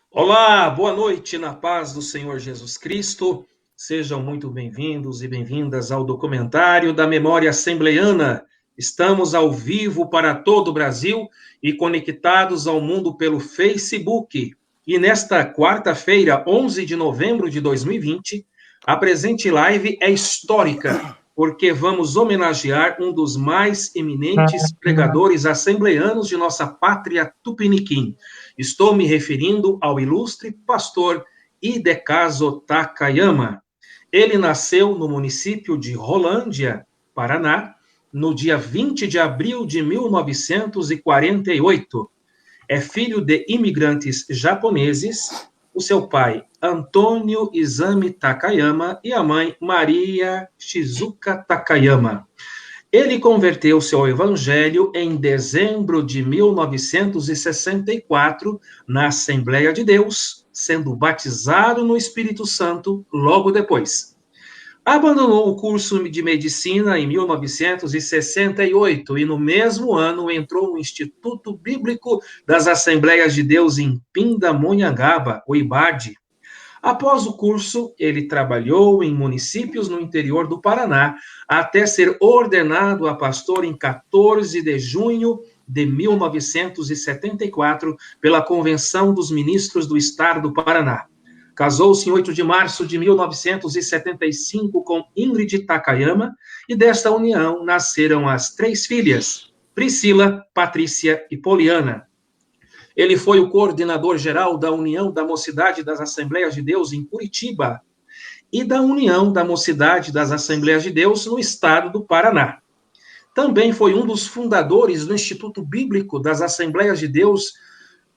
Olá, boa noite na paz do Senhor Jesus Cristo. Sejam muito bem-vindos e bem-vindas ao documentário da Memória Assembleiana. Estamos ao vivo para todo o Brasil e conectados ao mundo pelo Facebook. E nesta quarta-feira, 11 de novembro de 2020, a presente live é histórica, porque vamos homenagear um dos mais eminentes pregadores assembleianos de nossa pátria tupiniquim. Estou me referindo ao ilustre pastor Hidecaso Takayama. Ele nasceu no município de Rolândia, Paraná, no dia 20 de abril de 1948. É filho de imigrantes japoneses, o seu pai, Antônio Izami Takayama, e a mãe, Maria Shizuka Takayama. Ele converteu-se ao Evangelho em dezembro de 1964, na Assembleia de Deus, sendo batizado no Espírito Santo logo depois. Abandonou o curso de medicina em 1968 e, no mesmo ano, entrou no Instituto Bíblico das Assembleias de Deus em Pindamonhangaba, o IBAD. Após o curso, ele trabalhou em municípios no interior do Paraná, até ser ordenado a pastor em 14 de junho de 1974, pela Convenção dos Ministros do Estado do Paraná. Casou-se em 8 de março de 1975 com Ingrid Takayama, e desta união nasceram as 3 filhas, Priscila, Patrícia e Poliana. Ele foi o coordenador-geral da União da Mocidade das Assembleias de Deus em Curitiba e da União da Mocidade das Assembleias de Deus no estado do Paraná. Também foi um dos fundadores do Instituto Bíblico das Assembleias de Deus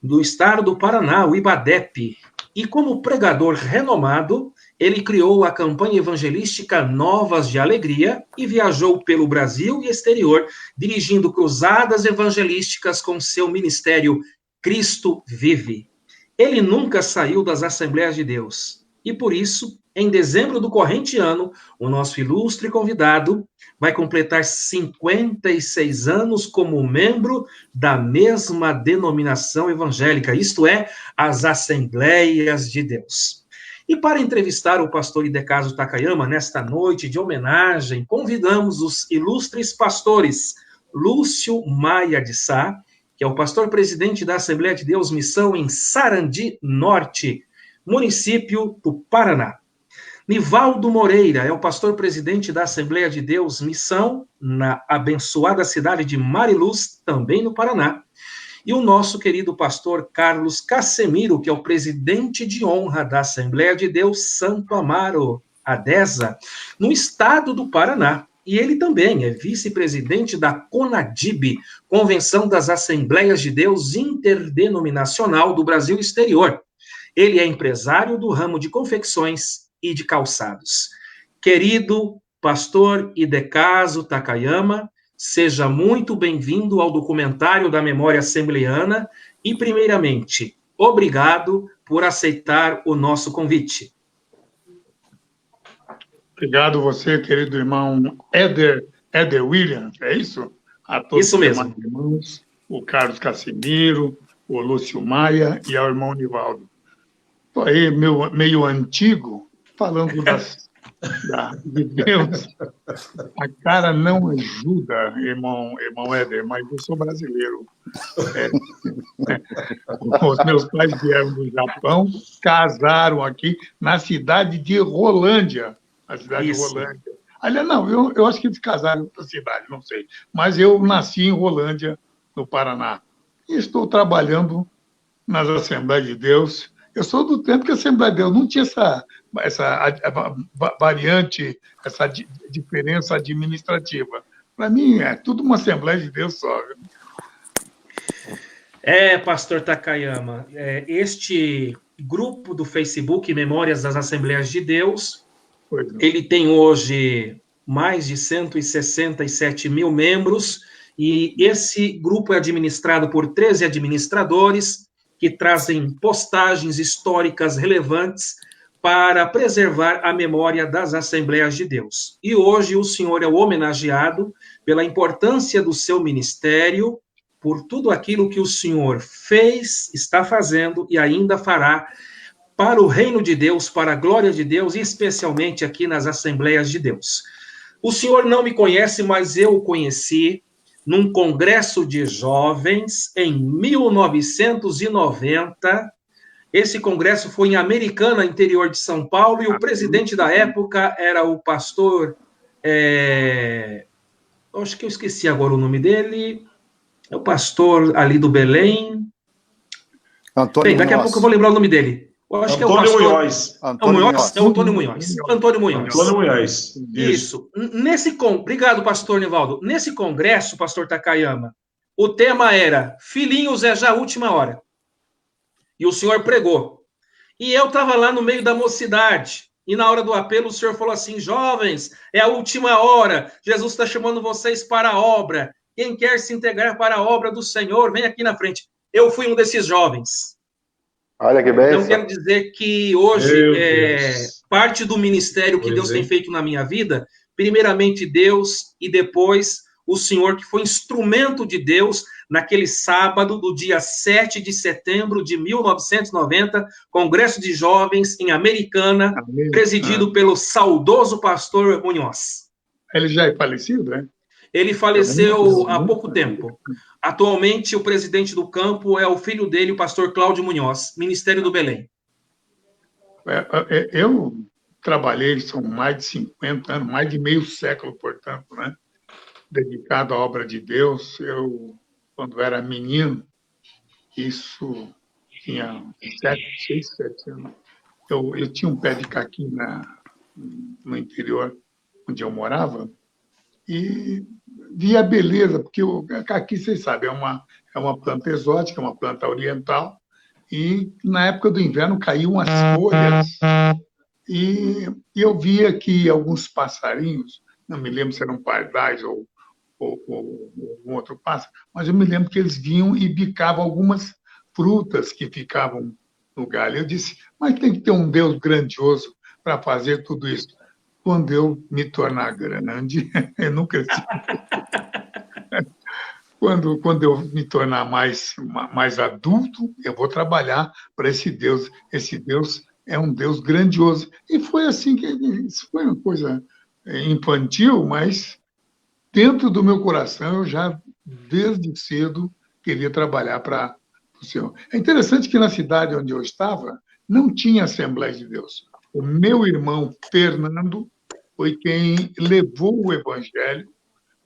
do estado do Paraná, o IBADEP. E como pregador renomado, ele criou a campanha evangelística Novas de Alegria e viajou pelo Brasil e exterior, dirigindo cruzadas evangelísticas com seu ministério Cristo Vive. Ele nunca saiu das Assembleias de Deus. E por isso, em dezembro do corrente ano, o nosso ilustre convidado vai completar 56 anos como membro da mesma denominação evangélica, isto é, as Assembleias de Deus. E para entrevistar o pastor Hidecaso Takayama nesta noite de homenagem, convidamos os ilustres pastores Lúcio Maia de Sá, que é o pastor-presidente da Assembleia de Deus Missão em Sarandi Norte, município do Paraná. Nivaldo Moreira é o pastor-presidente da Assembleia de Deus Missão, na abençoada cidade de Mariluz, também no Paraná. E o nosso querido pastor Carlos Casemiro, que é o presidente de honra da Assembleia de Deus Santo Amaro, ADESA, no estado do Paraná. E ele também é vice-presidente da CONADIB, Convenção das Assembleias de Deus Interdenominacional do Brasil Exterior. Ele é empresário do ramo de confecções e de calçados. Querido pastor Hidecaso Takayama, seja muito bem-vindo ao documentário da Memória Assembleiana e, primeiramente, obrigado por aceitar o nosso convite. Obrigado você, querido irmão Éder Williams, é isso? A todos isso mesmo. Os irmãos, o Carlos Casemiro, o Lúcio Maia e ao irmão Nivaldo. Estou aí meio antigo, falando de Deus. A cara não ajuda, irmão Éder, mas eu sou brasileiro. Os meus pais vieram do Japão, casaram aqui na cidade de Rolândia. A cidade Isso. de Rolândia. Aliás, não, eu acho que eles casaram em outra cidade, não sei. Mas eu nasci em Rolândia, no Paraná. E estou trabalhando nas Assembleias de Deus. Eu sou do tempo que a Assembleia de Deus não tinha essa variante, essa diferença administrativa. Para mim, é tudo uma Assembleia de Deus só. Pastor Takayama, este grupo do Facebook, Memórias das Assembleias de Deus, ele tem hoje mais de 167 mil membros, e esse grupo é administrado por 13 administradores, que trazem postagens históricas relevantes para preservar a memória das Assembleias de Deus. E hoje o senhor é o homenageado pela importância do seu ministério por tudo aquilo que o Senhor fez, está fazendo e ainda fará para o reino de Deus, para a glória de Deus, e especialmente aqui nas Assembleias de Deus. O senhor não me conhece, mas eu o conheci num congresso de jovens em 1990. Esse congresso foi em Americana, interior de São Paulo, e o presidente da época era o pastor... acho que eu esqueci agora o nome dele. É o pastor ali do Belém. Antônio Daqui a pouco eu vou lembrar o nome dele. Eu acho que é o pastor... Munhoz. Antônio Munhoz. É o Antônio Munhoz. Antônio Munhoz. Antônio Munhoz. Isso. Obrigado, pastor Nivaldo. Nesse congresso, pastor Takayama, o tema era Filhinhos é já a última hora. E o senhor pregou. E eu estava lá no meio da mocidade. E na hora do apelo, o senhor falou assim: jovens, é a última hora. Jesus está chamando vocês para a obra. Quem quer se integrar para a obra do Senhor, vem aqui na frente. Eu fui um desses jovens. Olha que bem. Então, quero dizer que hoje, parte do ministério que Deus tem feito na minha vida, primeiramente Deus e depois o Senhor, que foi instrumento de Deus naquele sábado do dia 7 de setembro de 1990, Congresso de Jovens em Americana, presidido pelo saudoso pastor Munhoz. Ele já é falecido, né? Ele faleceu há pouco tempo. Atualmente, o presidente do campo é o filho dele, o pastor Cláudio Munhoz, Ministério do Belém. Eu trabalhei, são mais de 50 anos, mais de meio século, portanto, né? Dedicado à obra de Deus. Eu, quando era menino, isso tinha 6, 7 anos, eu tinha um pé de caqui no interior onde eu morava, e via a beleza, porque o caqui, vocês sabem, é uma planta exótica, é uma planta oriental, e na época do inverno caíam as folhas, e eu via que alguns passarinhos, não me lembro se eram pardais ou um outro pássaro, mas eu me lembro que eles vinham e bicavam algumas frutas que ficavam no galho. Eu disse, mas tem que ter um Deus grandioso para fazer tudo isso. Quando eu me tornar grande, eu não cresci. Quando eu me tornar mais adulto, eu vou trabalhar para esse Deus. Esse Deus é um Deus grandioso. E foi assim que isso foi uma coisa infantil, mas dentro do meu coração eu já, desde cedo, queria trabalhar para o Senhor. É interessante que na cidade onde eu estava, não tinha Assembleia de Deus. O meu irmão Fernando foi quem levou o evangelho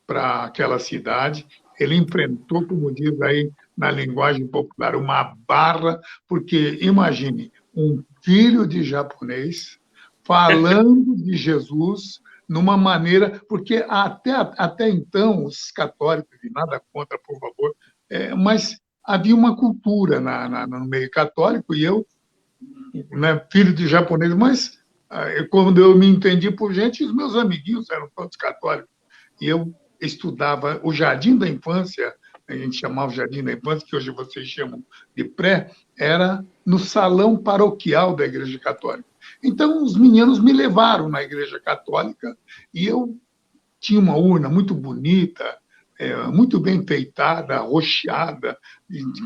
para aquela cidade. Ele enfrentou, como diz aí na linguagem popular, uma barra, porque, imagine, um filho de japonês falando de Jesus numa maneira... Porque até então, os católicos, e nada contra, por favor, mas havia uma cultura no meio católico, e eu, né, filho de japonês, mas quando eu me entendi por gente, os meus amiguinhos eram todos católicos. E eu estudava o Jardim da Infância, a gente chamava o Jardim da Infância, que hoje vocês chamam de pré, era no salão paroquial da Igreja Católica. Então, os meninos me levaram na Igreja Católica e eu tinha uma urna muito bonita, muito bem enfeitada, rocheada,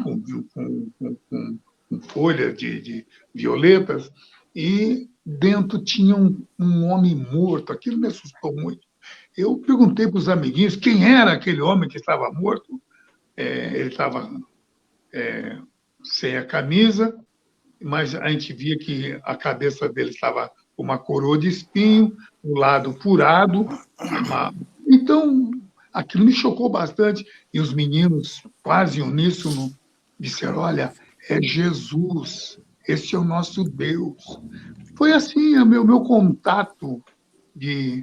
com folhas de violetas, e dentro tinha um homem morto. Aquilo me assustou muito. Eu perguntei para os amiguinhos quem era aquele homem que estava morto. Ele estava sem a camisa, mas a gente via que a cabeça dele estava com uma coroa de espinho, o lado furado. Então, aquilo me chocou bastante. E os meninos, quase uníssono, disseram, olha, é Jesus, esse é o nosso Deus. Foi assim o meu contato de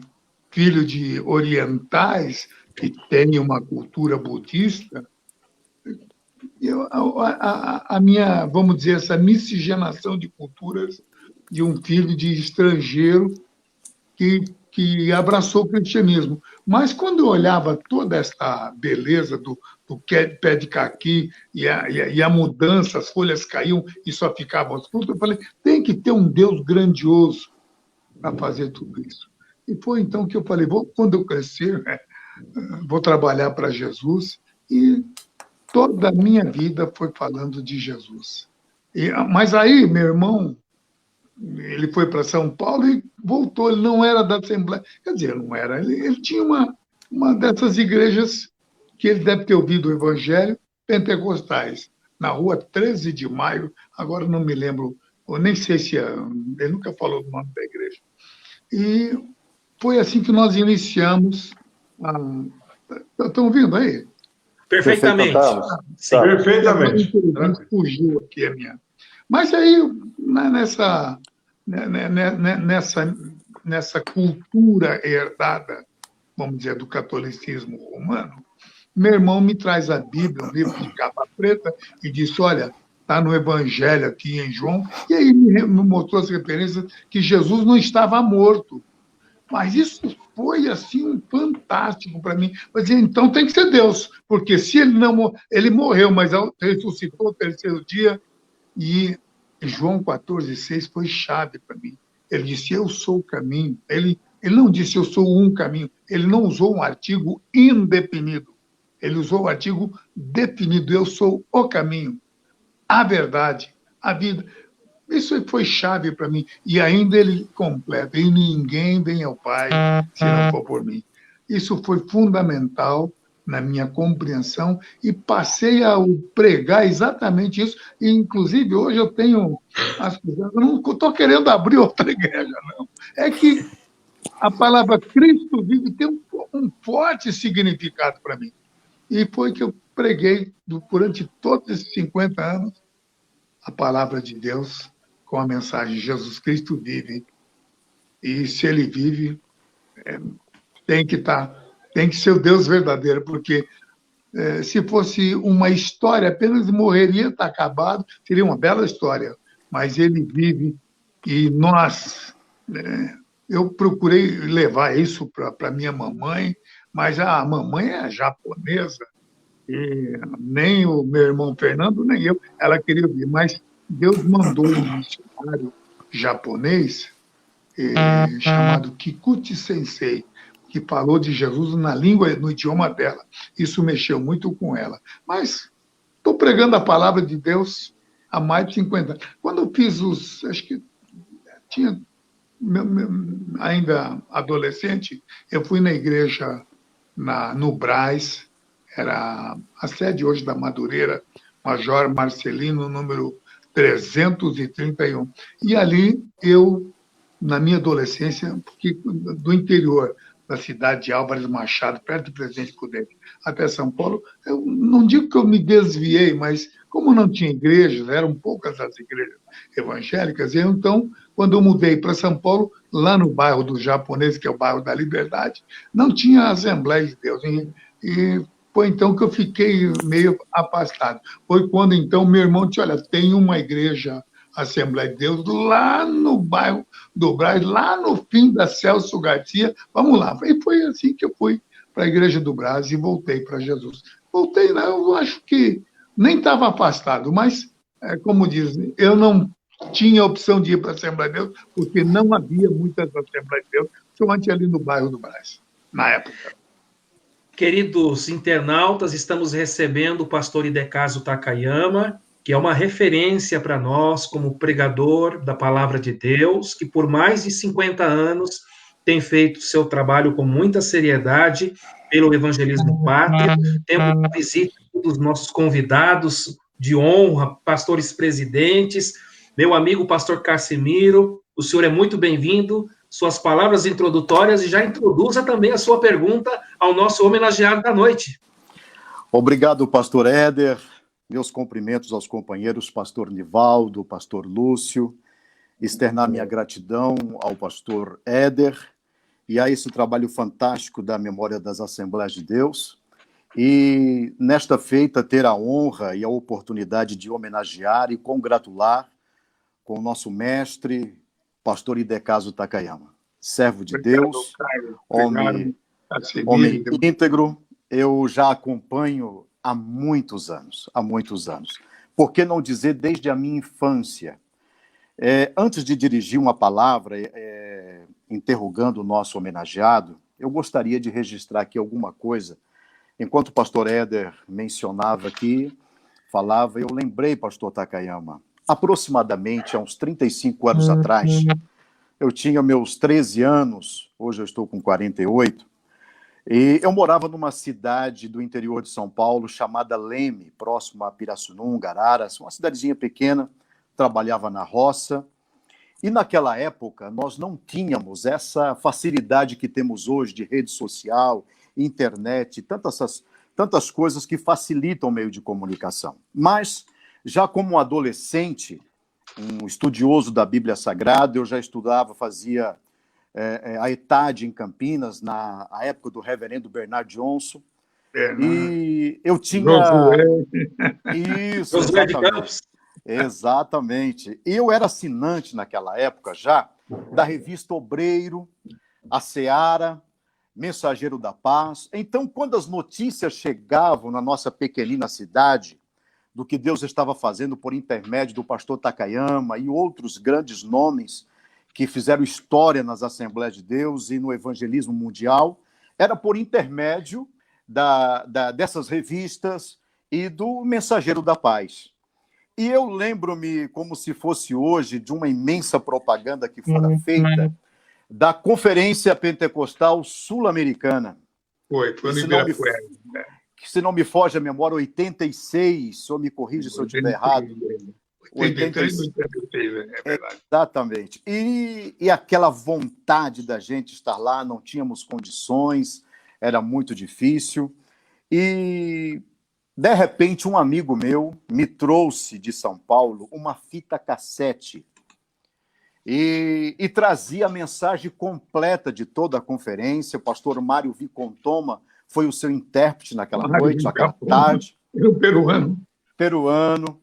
filho de orientais que tem uma cultura budista. A minha, vamos dizer, essa miscigenação de culturas de um filho de estrangeiro que abraçou o cristianismo. Mas quando eu olhava toda essa beleza do pé de caqui e a mudança, as folhas caíam e só ficavam as frutas, eu falei, tem que ter um Deus grandioso para fazer tudo isso. E foi então que eu falei, quando eu crescer, vou trabalhar para Jesus. E toda a minha vida foi falando de Jesus. Mas aí, meu irmão, ele foi para São Paulo e voltou. Ele não era da Assembleia. Quer dizer, não era. Ele tinha uma dessas igrejas que ele deve ter ouvido o Evangelho, pentecostais, na rua 13 de Maio, agora não me lembro, eu nem sei se ele nunca falou o nome da igreja. E foi assim que nós iniciamos. Estão ouvindo aí? Perfeitamente. Sim. Perfeitamente. Fugiu aqui a minha. Mas aí, nessa cultura herdada, vamos dizer, do catolicismo romano, meu irmão me traz a Bíblia, um livro de capa preta, e disse, olha, está no Evangelho aqui em João, e aí me mostrou as referências que Jesus não estava morto. Mas isso foi assim fantástico para mim. Eu dizia, então tem que ser Deus, porque se ele morreu, mas ressuscitou no terceiro dia, e João 14,6 foi chave para mim. Ele disse, eu sou o caminho. Ele não disse, eu sou um caminho. Ele não usou um artigo indefinido. Ele usou o artigo definido. Eu sou o caminho, a verdade, a vida. Isso foi chave para mim. E ainda ele completa. E ninguém vem ao Pai se não for por mim. Isso foi fundamental na minha compreensão e passei a pregar exatamente isso. E, inclusive, hoje eu tenho as coisas. Eu não estou querendo abrir outra igreja, não. É que a palavra Cristo vive tem um forte significado para mim. E foi que eu preguei durante todos esses 50 anos a palavra de Deus com a mensagem Jesus Cristo vive. E se ele vive, tem que ser o Deus verdadeiro, porque se fosse uma história, apenas morreria, está acabado, seria uma bela história, mas ele vive e nós... eu procurei levar isso para minha mamãe, mas a mamãe é japonesa, e nem o meu irmão Fernando, nem eu, ela queria ouvir, mas Deus mandou um missionário japonês chamado Kikuchi Sensei, que falou de Jesus na língua, no idioma dela. Isso mexeu muito com ela. Mas estou pregando a palavra de Deus há mais de 50 anos. Quando eu fiz acho que tinha ainda adolescente, eu fui na igreja no Brás, era a sede hoje da Madureira, Major Marcelino, número 331. E ali eu, na minha adolescência, porque do interior da cidade de Álvares Machado, perto de Presidente Prudente, até São Paulo, eu não digo que eu me desviei, mas como não tinha igrejas, eram poucas as igrejas evangélicas, então, quando eu mudei para São Paulo, lá no bairro dos japoneses, que é o bairro da Liberdade, não tinha Assembleia de Deus. E foi então que eu fiquei meio afastado. Foi quando, então, meu irmão disse, olha, tem uma igreja Assembleia de Deus lá no bairro do Brás, lá no fim da Celso Garcia, vamos lá. E foi assim que eu fui para a Igreja do Brás e voltei para Jesus. Voltei, né? Eu acho que nem estava afastado, mas, como dizem, eu não tinha opção de ir para a Assembleia de Deus, porque não havia muitas Assembleias de Deus, somente ali no bairro do Brás, na época. Queridos internautas, estamos recebendo o pastor Hidekazu Takayama, que é uma referência para nós como pregador da palavra de Deus, que por mais de 50 anos tem feito seu trabalho com muita seriedade pelo evangelismo pátrio. Temos a visita dos nossos convidados de honra, pastores presidentes, meu amigo pastor Casimiro, o senhor é muito bem-vindo. Suas palavras introdutórias e já introduza também a sua pergunta ao nosso homenageado da noite. Obrigado, pastor Éder. Meus cumprimentos aos companheiros, pastor Nivaldo, pastor Lúcio. Externar minha gratidão ao pastor Éder e a esse trabalho fantástico da Memória das Assembleias de Deus. E, nesta feita, ter a honra e a oportunidade de homenagear e congratular com o nosso mestre, pastor Hidekazu Takayama, servo de Deus, homem íntegro. Eu já acompanho há muitos anos. Por que não dizer desde a minha infância? Antes de dirigir uma palavra, interrogando o nosso homenageado, eu gostaria de registrar aqui alguma coisa Enquanto o pastor Éder mencionava aqui, falava, eu lembrei, pastor Takayama, aproximadamente há uns 35 anos atrás, eu tinha meus 13 anos, hoje eu estou com 48, e eu morava numa cidade do interior de São Paulo chamada Leme, próximo a Pirassununga, Araras, uma cidadezinha pequena, trabalhava na roça. E naquela época nós não tínhamos essa facilidade que temos hoje de rede social, internet, tantas coisas que facilitam o meio de comunicação. Mas, já como adolescente, um estudioso da Bíblia Sagrada, eu já estudava, fazia a ETAD em Campinas, na época do reverendo Bernard Johnson, e eu tinha... Isso, Josué de exatamente. Campos. Exatamente. Eu era assinante naquela época já da revista Obreiro, A Seara, Mensageiro da Paz. Então, quando as notícias chegavam na nossa pequenina cidade do que Deus estava fazendo por intermédio do pastor Takayama e outros grandes nomes que fizeram história nas Assembleias de Deus e no evangelismo mundial, era por intermédio dessas revistas e do Mensageiro da Paz. E eu lembro-me, como se fosse hoje, de uma imensa propaganda que fora feita da Conferência Pentecostal Sul-Americana. Foi no Ibirapuera. Se não me foge a memória, 86, ou me corrija se eu estiver errado. 83, 86, é verdade. Exatamente. E aquela vontade da gente estar lá, não tínhamos condições, era muito difícil. E... de repente, um amigo meu me trouxe de São Paulo uma fita cassete e trazia a mensagem completa de toda a conferência. O pastor Mário Vicontoma foi o seu intérprete naquela noite, naquela tarde. Era um peruano. Peruano.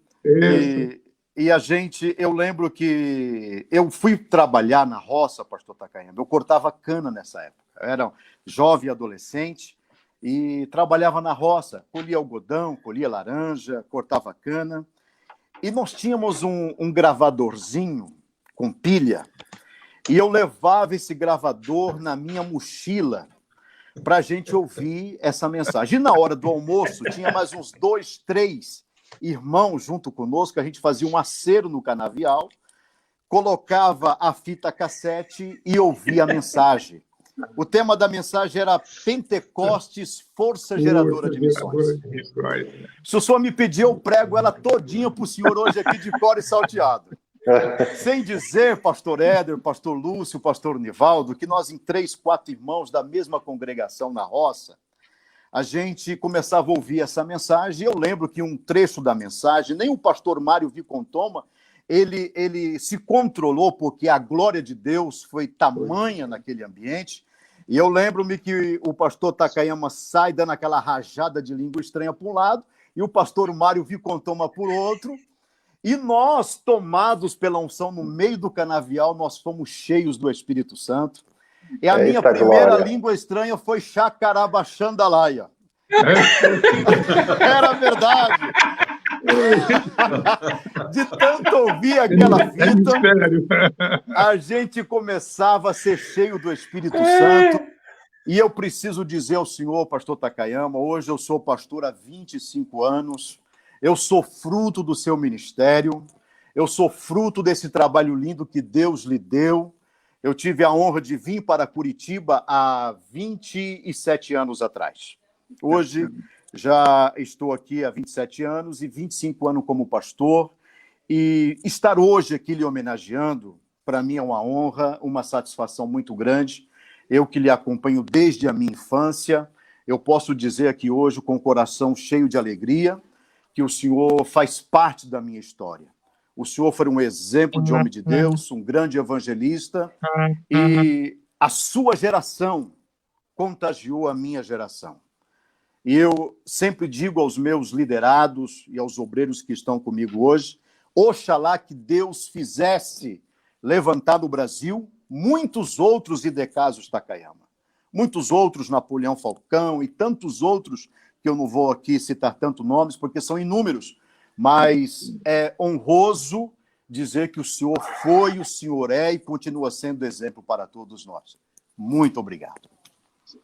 E a gente, eu lembro que eu fui trabalhar na roça, pastor Takayama. Eu cortava cana nessa época. Eu era jovem adolescente. E trabalhava na roça, colhia algodão, colhia laranja, cortava cana. E nós tínhamos um gravadorzinho com pilha, e eu levava esse gravador na minha mochila para a gente ouvir essa mensagem. E na hora do almoço, tinha mais uns 2, 3 irmãos junto conosco, a gente fazia um acero no canavial, colocava a fita cassete e ouvia a mensagem. O tema da mensagem era Pentecostes, força geradora de missões. Se o senhor me pedir, eu prego ela todinha para o senhor hoje aqui de cor e salteado. Sem dizer, pastor Éder, pastor Lúcio, pastor Nivaldo, que nós em 3, 4 irmãos da mesma congregação na roça, a gente começava a ouvir essa mensagem. Eu lembro que um trecho da mensagem, nem o pastor Mário Vicontoma, ele se controlou, porque a glória de Deus foi tamanha naquele ambiente. E eu lembro-me que o pastor Takayama sai dando aquela rajada de língua estranha por um lado, e o pastor Mário Vicontoma por outro. E nós, tomados pela unção no meio do canavial, nós fomos cheios do Espírito Santo. E a minha primeira língua estranha foi Chacarabaxandalaia. Era verdade. De tanto ouvir aquela fita, a gente começava a ser cheio do Espírito Santo. E eu preciso dizer ao senhor, pastor Takayama, hoje eu sou pastor há 25 anos, eu sou fruto do seu ministério, eu sou fruto desse trabalho lindo que Deus lhe deu. Eu tive a honra de vir para Curitiba há 27 anos atrás. Hoje já estou aqui há 27 anos e 25 anos como pastor. E estar hoje aqui lhe homenageando, para mim é uma honra, uma satisfação muito grande. Eu que lhe acompanho desde a minha infância, eu posso dizer aqui hoje, com o coração cheio de alegria, que o senhor faz parte da minha história. O senhor foi um exemplo de homem de Deus, um grande evangelista, e a sua geração contagiou a minha geração. E eu sempre digo aos meus liderados e aos obreiros que estão comigo hoje, oxalá que Deus fizesse levantar no Brasil muitos outros Hidecasos Takayama, muitos outros Napoleão Falcão e tantos outros que eu não vou aqui citar tantos nomes, porque são inúmeros, mas é honroso dizer que o senhor foi, o senhor é e continua sendo exemplo para todos nós. Muito obrigado.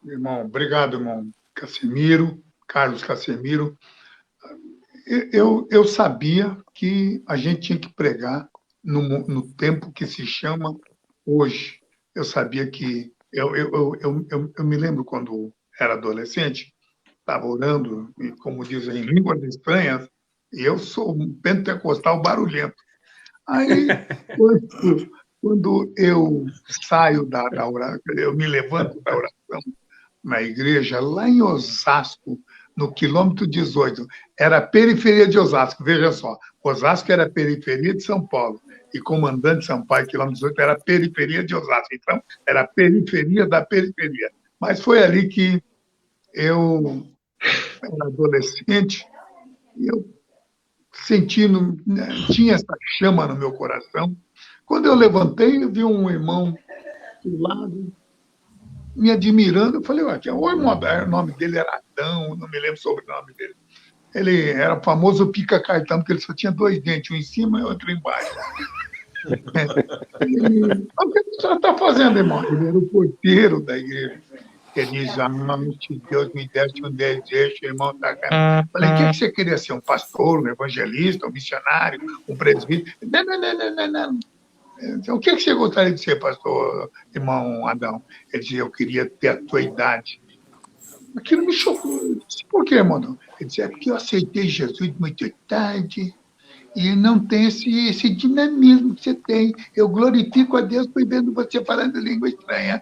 Irmão, obrigado, irmão Cassimiro. Carlos Casemiro, eu sabia que a gente tinha que pregar no tempo que se chama hoje. Eu sabia que... Eu me lembro quando era adolescente, estava orando, e, como dizem, em línguas estranhas, e eu sou um pentecostal barulhento. Aí, quando eu saio da oração, eu me levanto da oração na igreja, lá em Osasco, no quilômetro 18, era a periferia de Osasco, veja só, Osasco era a periferia de São Paulo, e Comandante Sampaio, quilômetro 18, era a periferia de Osasco, então era a periferia da periferia. Mas foi ali que eu era adolescente, e eu sentindo, tinha essa chama no meu coração. Quando eu levantei, eu vi um irmão do lado, me admirando. Eu falei, ué, o nome dele era Adão, não me lembro sobre o sobrenome dele. Ele era o famoso pica-cartão, porque ele só tinha 2 dentes, um em cima e outro embaixo. O que você está fazendo, irmão? Ele era o porteiro da igreja. Ele diz, se Deus me desse um desejo, irmão, tá cá. Falei, o que você queria ser? Um pastor, um evangelista, um missionário, um presbítero? Não. O que você gostaria de ser, pastor, irmão Adão? Ele dizia, eu queria ter a tua idade. Aquilo me chocou. Eu disse, por quê, irmão Adão? Ele dizia, é porque eu aceitei Jesus muito tarde e não tem esse dinamismo que você tem. Eu glorifico a Deus por vendo você falando língua estranha.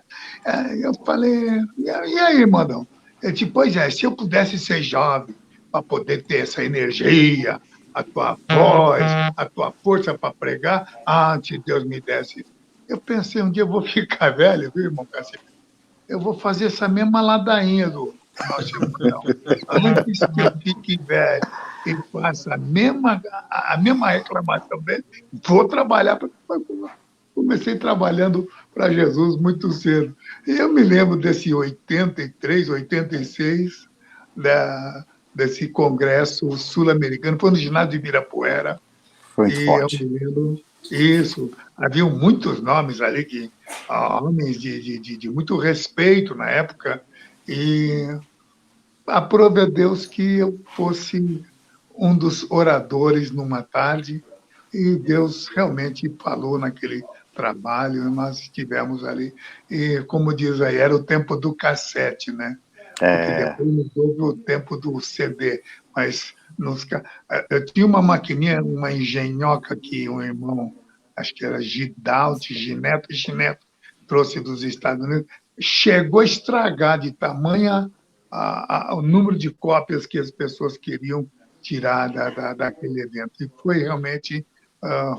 Eu falei, e aí, irmão Adão? Ele disse, pois é, se eu pudesse ser jovem para poder ter essa energia, a tua voz, a tua força para pregar, se Deus me desse. Eu pensei, um dia eu vou ficar velho, viu, irmão Cassiano? Eu vou fazer essa mesma ladainha do nosso irmão. Antes que eu fique velho e faça a mesma reclamação dele, vou trabalhar. Comecei trabalhando para Jesus muito cedo. E eu me lembro desse 83, 86, desse congresso sul-americano, foi no ginásio de Ibirapuera. Foi muito forte. Eu me lembro isso. Haviam muitos nomes ali, homens de muito respeito na época, e aprove a Deus que eu fosse um dos oradores numa tarde, e Deus realmente falou naquele trabalho, nós estivemos ali, e como diz aí, era o tempo do cassete, né? Porque depois mudou o tempo do CD, mas eu tinha uma maquininha, uma engenhoca que um irmão, acho que era Gineto, trouxe dos Estados Unidos, chegou a estragar de tamanha o número de cópias que as pessoas queriam tirar daquele evento. E foi realmente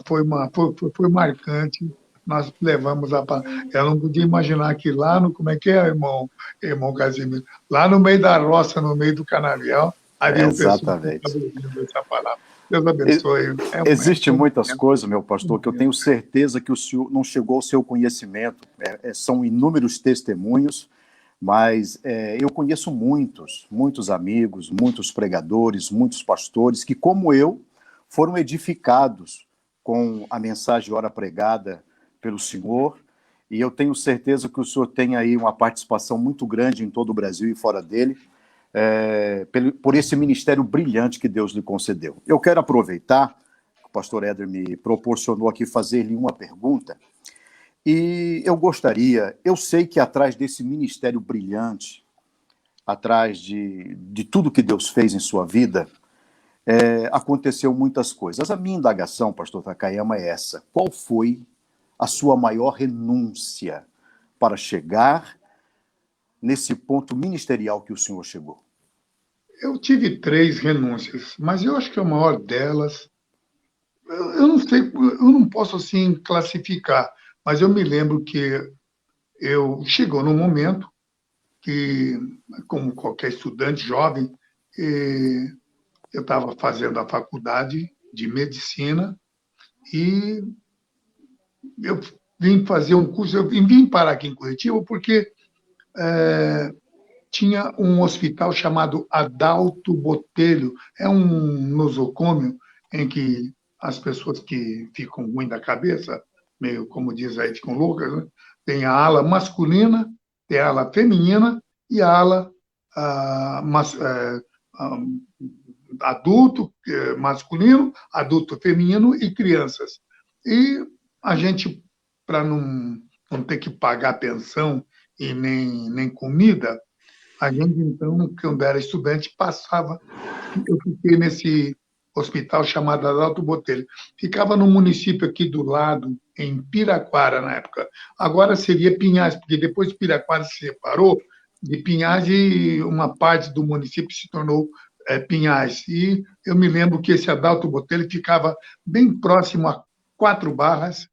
foi marcante. Nós levamos eu não podia imaginar que lá no... Como é que é, irmão Casimiro? Lá no meio da roça, no meio do canavial, havia pessoas que estavam ouvindo essa palavra. Deus abençoe. Existem muitas coisas, meu pastor, que eu tenho certeza que o senhor não chegou ao seu conhecimento. São inúmeros testemunhos, mas eu conheço muitos amigos, muitos pregadores, muitos pastores que, como eu, foram edificados com a mensagem Hora Pregada pelo senhor, e eu tenho certeza que o senhor tem aí uma participação muito grande em todo o Brasil e fora dele, por esse ministério brilhante que Deus lhe concedeu. Eu quero aproveitar que o pastor Éder me proporcionou aqui fazer-lhe uma pergunta, e eu sei que atrás desse ministério brilhante, atrás de tudo que Deus fez em sua vida, aconteceu muitas coisas. A minha indagação, pastor Takayama, é essa: qual foi a sua maior renúncia para chegar nesse ponto ministerial que o senhor chegou? Eu tive 3 renúncias, mas eu acho que a maior delas, eu não sei, eu não posso assim classificar, mas eu me lembro que chegou num momento que, como qualquer estudante jovem, eu estava fazendo a faculdade de medicina e eu vim fazer um curso, eu vim parar aqui em Curitiba porque tinha um hospital chamado Adalto Botelho, é um nosocômio em que as pessoas que ficam ruim da cabeça, meio como diz aí, ficam loucas, né? Tem a ala masculina, tem a ala feminina e a ala adulto masculino, adulto feminino e crianças. E a gente, para não ter que pagar pensão e nem comida, a gente, então, quando era estudante, passava. Eu fiquei nesse hospital chamado Adalto Botelho. Ficava no município aqui do lado, em Piraquara, na época. Agora seria Pinhais, porque depois Piraquara se separou de Pinhais e uma parte do município se tornou Pinhais. E eu me lembro que esse Adalto Botelho ficava bem próximo a 4 Barras,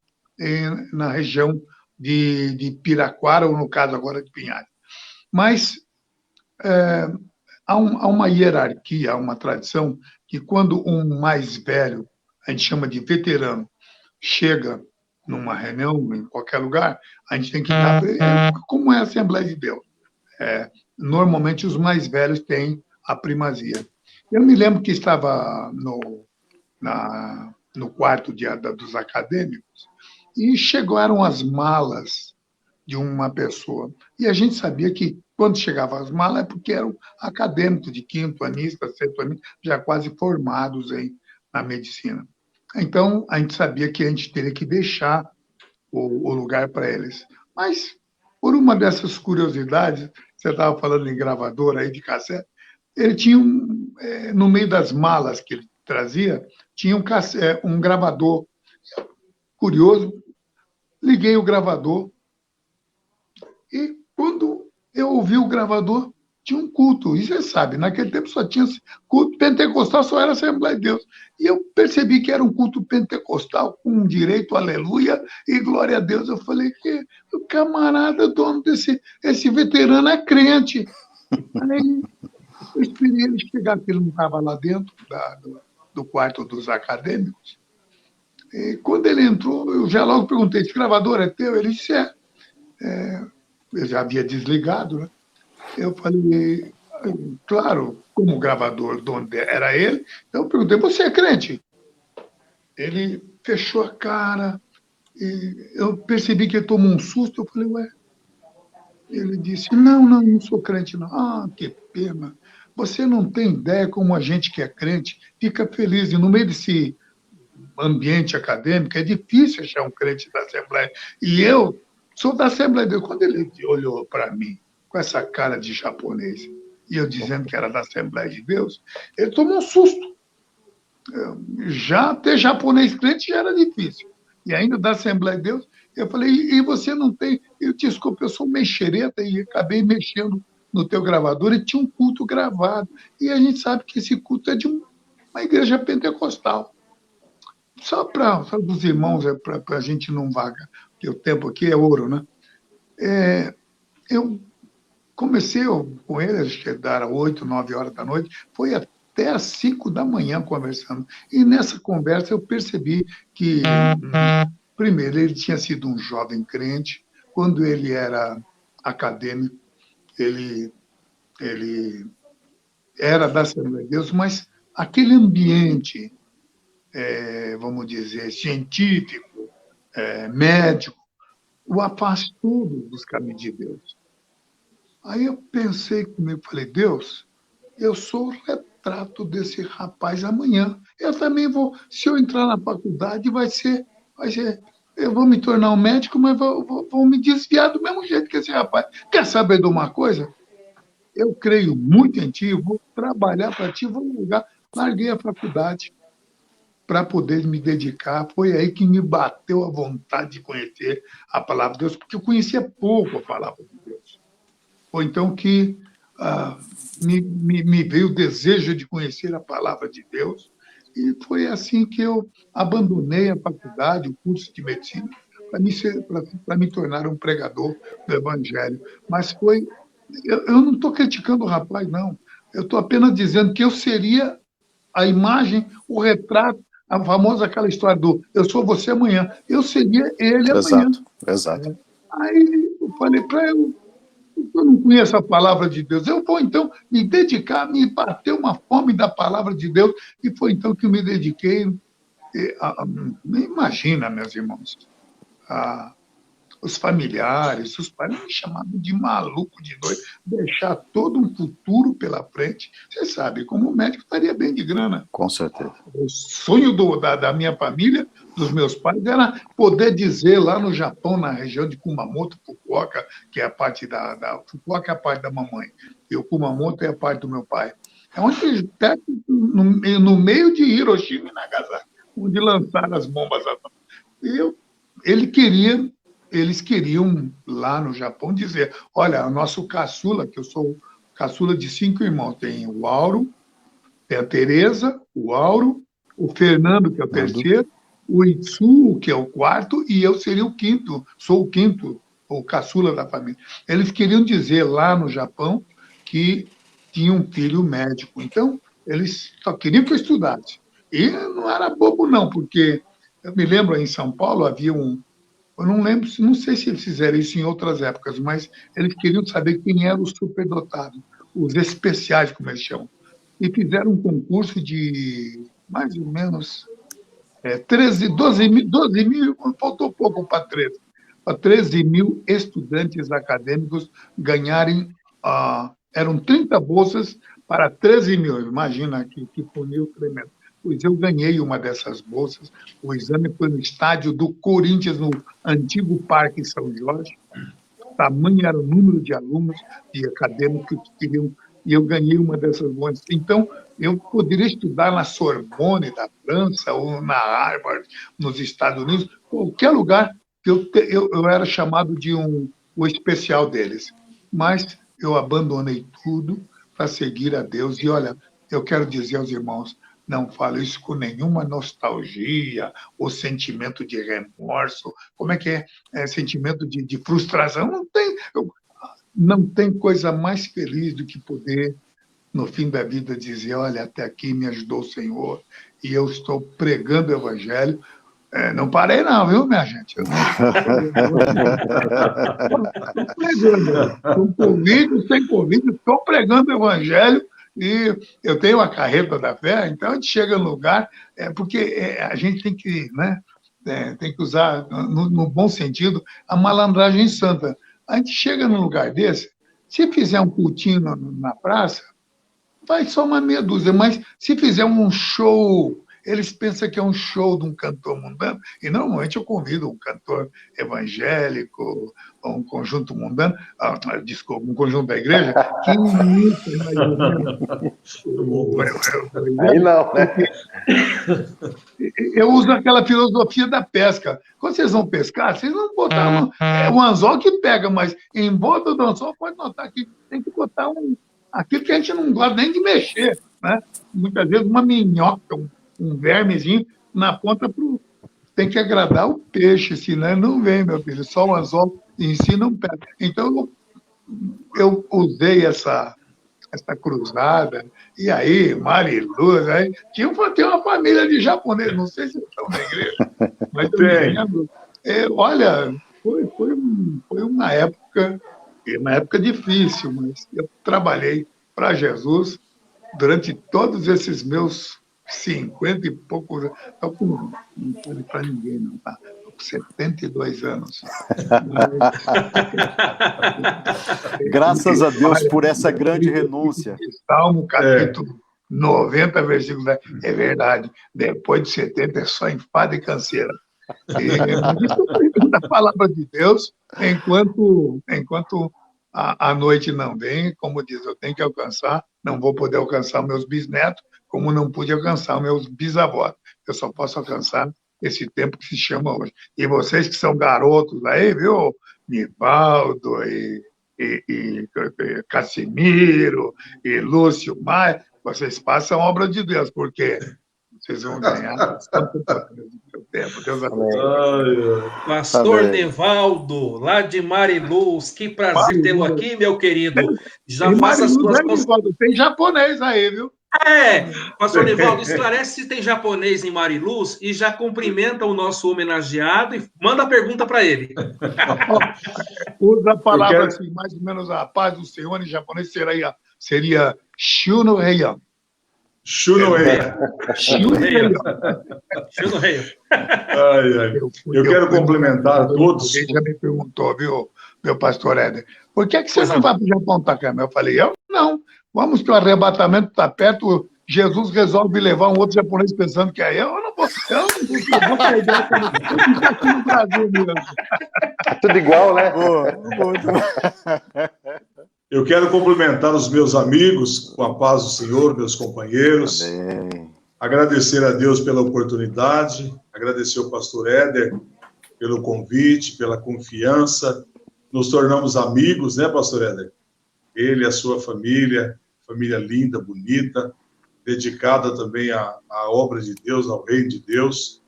na região de Piraquara, ou no caso agora de Pinhais. Mas há uma hierarquia, há uma tradição que quando um mais velho, a gente chama de veterano, chega numa reunião, em qualquer lugar, a gente tem que dar, como é a Assembleia de Deus. Normalmente os mais velhos têm a primazia. Eu me lembro que estava no quarto dos acadêmicos e chegaram as malas de uma pessoa. E a gente sabia que, quando chegavam as malas, é porque eram acadêmicos de quinto anista, sexto anista, já quase formados na medicina. Então, a gente sabia que a gente teria que deixar o lugar para eles. Mas, por uma dessas curiosidades, você estava falando em gravador aí de cassete, ele tinha, no meio das malas que ele trazia, tinha um gravador. Curioso, liguei o gravador, e quando eu ouvi o gravador, tinha um culto. E você sabe, naquele tempo só tinha culto pentecostal, só era Assembleia de Deus. E eu percebi que era um culto pentecostal, com direito, aleluia, e glória a Deus. Eu falei que o camarada, dono esse veterano, é crente. Aí eu esperei ele chegar, porque ele não estava lá dentro do quarto dos acadêmicos. E quando ele entrou, eu já logo perguntei, esse gravador é teu? Ele disse, eu já havia desligado, né? Eu falei, claro, como o gravador dono era ele, então eu perguntei, você é crente? Ele fechou a cara, e eu percebi que ele tomou um susto, eu falei, ué? Ele disse, não sou crente, não. Ah, que pena. Você não tem ideia como a gente que é crente fica feliz. E no meio desse ambiente acadêmico, é difícil achar um crente da Assembleia. E eu sou da Assembleia de Deus. Quando ele olhou para mim com essa cara de japonês, e eu dizendo que era da Assembleia de Deus, ele tomou um susto. Já ter japonês crente já era difícil. E ainda da Assembleia de Deus, eu falei, e você não tem... Eu desculpa, eu sou mexereta e acabei mexendo no teu gravador e tinha um culto gravado. E a gente sabe que esse culto é de uma igreja pentecostal. Só para os irmãos, para a gente não vaga, porque o tempo aqui é ouro, né? Eu comecei com ele, acho que era 8, 9 horas da noite, foi até às 5 da manhã conversando. E nessa conversa eu percebi que, primeiro, ele tinha sido um jovem crente. Quando ele era acadêmico, ele era da Assembleia de Deus, mas aquele ambiente, vamos dizer, científico, médico, o afastou dos caminhos de Deus. Aí eu pensei comigo, falei, Deus, eu sou o retrato desse rapaz amanhã. Eu também vou, se eu entrar na faculdade, vai ser eu vou me tornar um médico, mas vou me desviar do mesmo jeito que esse rapaz. Quer saber de uma coisa? Eu creio muito em ti, eu vou trabalhar para ti, vou lugar. Larguei a faculdade para poder me dedicar. Foi aí que me bateu a vontade de conhecer a palavra de Deus, porque eu conhecia pouco a palavra de Deus. Foi então que me veio o desejo de conhecer a palavra de Deus, e foi assim que eu abandonei a faculdade, o curso de medicina, para me tornar um pregador do Evangelho. Mas foi... Eu não estou criticando o rapaz, não. Eu estou apenas dizendo que eu seria a imagem, o retrato, a famosa aquela história do eu sou você amanhã. Eu seria ele amanhã. Exato. Aí eu falei para ele, eu não conheço a palavra de Deus, eu vou então me dedicar, me bater uma fome da palavra de Deus, e foi então que eu me dediquei. Imagina, meus irmãos, os familiares, os pais me chamavam de maluco, de doido, deixar todo um futuro pela frente. Você sabe, como médico estaria bem de grana. Com certeza. O sonho da minha família, dos meus pais, era poder dizer lá no Japão, na região de Kumamoto, Fukuoka, que é a parte Fukuoka é a parte da mamãe, e o Kumamoto é a parte do meu pai. É onde, perto, no meio de Hiroshima e Nagasaki, onde lançaram as bombas atômicas. Eles queriam, lá no Japão, dizer, olha, o nosso caçula, que eu sou caçula de 5 irmãos, tem o Auro, tem a Tereza, o Auro, o Fernando, que é o terceiro, o Itsu, que é o quarto, e eu seria o quinto, sou o quinto, o caçula da família. Eles queriam dizer lá no Japão que tinha um filho médico. Então, eles só queriam que eu estudasse. E não era bobo, não, porque eu me lembro, em São Paulo, havia eu não lembro, não sei se eles fizeram isso em outras épocas, mas eles queriam saber quem era o superdotado, os especiais, como eles chamam. E fizeram um concurso de mais ou menos 12 mil, faltou pouco para 13. Para 13 mil estudantes acadêmicos ganharem, eram 30 bolsas para 13 mil. Imagina que funil tremendo. Pois eu ganhei uma dessas bolsas. O exame foi no estádio do Corinthians, no antigo Parque São Jorge. Tamanho era o número de alunos e acadêmicos que queriam, e eu ganhei uma dessas bolsas. Então, eu poderia estudar na Sorbonne da França ou na Harvard, nos Estados Unidos, qualquer lugar que eu era chamado de o especial deles. Mas eu abandonei tudo para seguir a Deus. E, olha, eu quero dizer aos irmãos, não falo isso com nenhuma nostalgia ou sentimento de remorso. Como é que é? Sentimento de frustração. Não tem coisa mais feliz do que poder, no fim da vida, dizer, olha, até aqui me ajudou o Senhor e eu estou pregando o Evangelho. Não parei não, viu, minha gente? Estou pregando. Com convite, sem convite, estou pregando o Evangelho. E eu tenho a carreta da fé, então a gente chega no lugar, porque a gente tem que, né, tem que usar, no bom sentido, a malandragem santa. A gente chega num lugar desse, se fizer um cultinho na praça, vai só uma meia dúzia, mas se fizer um show, eles pensam que é um show de um cantor mundano, e normalmente eu convido um cantor evangélico, ou um conjunto mundano, desculpa, um conjunto da igreja, que imita mais ou menos. Aí não, né? Eu uso aquela filosofia da pesca. Quando vocês vão pescar, vocês não botam um anzol que pega, mas em volta do anzol pode notar que tem que botar aquilo que a gente não gosta nem de mexer, né? Muitas vezes uma minhoca, um vermezinho na ponta tem que agradar o peixe, senão ele não vem, meu filho. Só o anzol em si não pega. Então, eu usei essa cruzada, e aí, Mariluz, aí, tem uma família de japoneses, não sei se estão na igreja, mas eu me lembro. Olha, foi uma época difícil, mas eu trabalhei para Jesus durante todos esses meus 50 e poucos anos. Não falei para ninguém, não, tá? Estou com 72 anos. Graças a Deus por essa grande renúncia. Salmo, capítulo 90, versículo 10. É verdade. Depois de 70 é só enfado e canseira. Estou da palavra de Deus enquanto a noite não vem, como diz, eu tenho que alcançar, não vou poder alcançar meus bisnetos, como não pude alcançar meus bisavós. Eu só posso alcançar esse tempo que se chama hoje. E vocês que são garotos aí, viu? Nivaldo e Cassimiro e Lúcio Maia, vocês façam obra de Deus, porque vocês vão ganhar bastante tempo. Deus abençoe. Pastor Nivaldo, lá de Mariluz, que prazer tê-lo aqui, meu querido. Já faça as suas... Tem japonês aí, viu? Pastor Nivaldo, esclarece se tem japonês em Mariluz e já cumprimenta o nosso homenageado e manda a pergunta para ele. Usa a palavra assim, mais ou menos a paz do Senhor em japonês seria Shuno Heian. Chunoeia. Eu quero cumprimentar a todos. Alguém já me perguntou, viu, meu pastor Éder, por que você não vai para o Japão, Takayama? Eu falei, eu não. Vamos que o arrebatamento está perto, Jesus resolve levar um outro japonês pensando que é eu não vou. Eu vou pegar aqui no Brasil mesmo. Tudo igual, né? Eu quero cumprimentar os meus amigos, com a paz do Senhor, meus companheiros. Amém. Agradecer a Deus pela oportunidade, agradecer ao pastor Éder pelo convite, pela confiança. Nos tornamos amigos, né, pastor Éder? Ele e a sua família linda, bonita, dedicada também à obra de Deus, ao reino de Deus.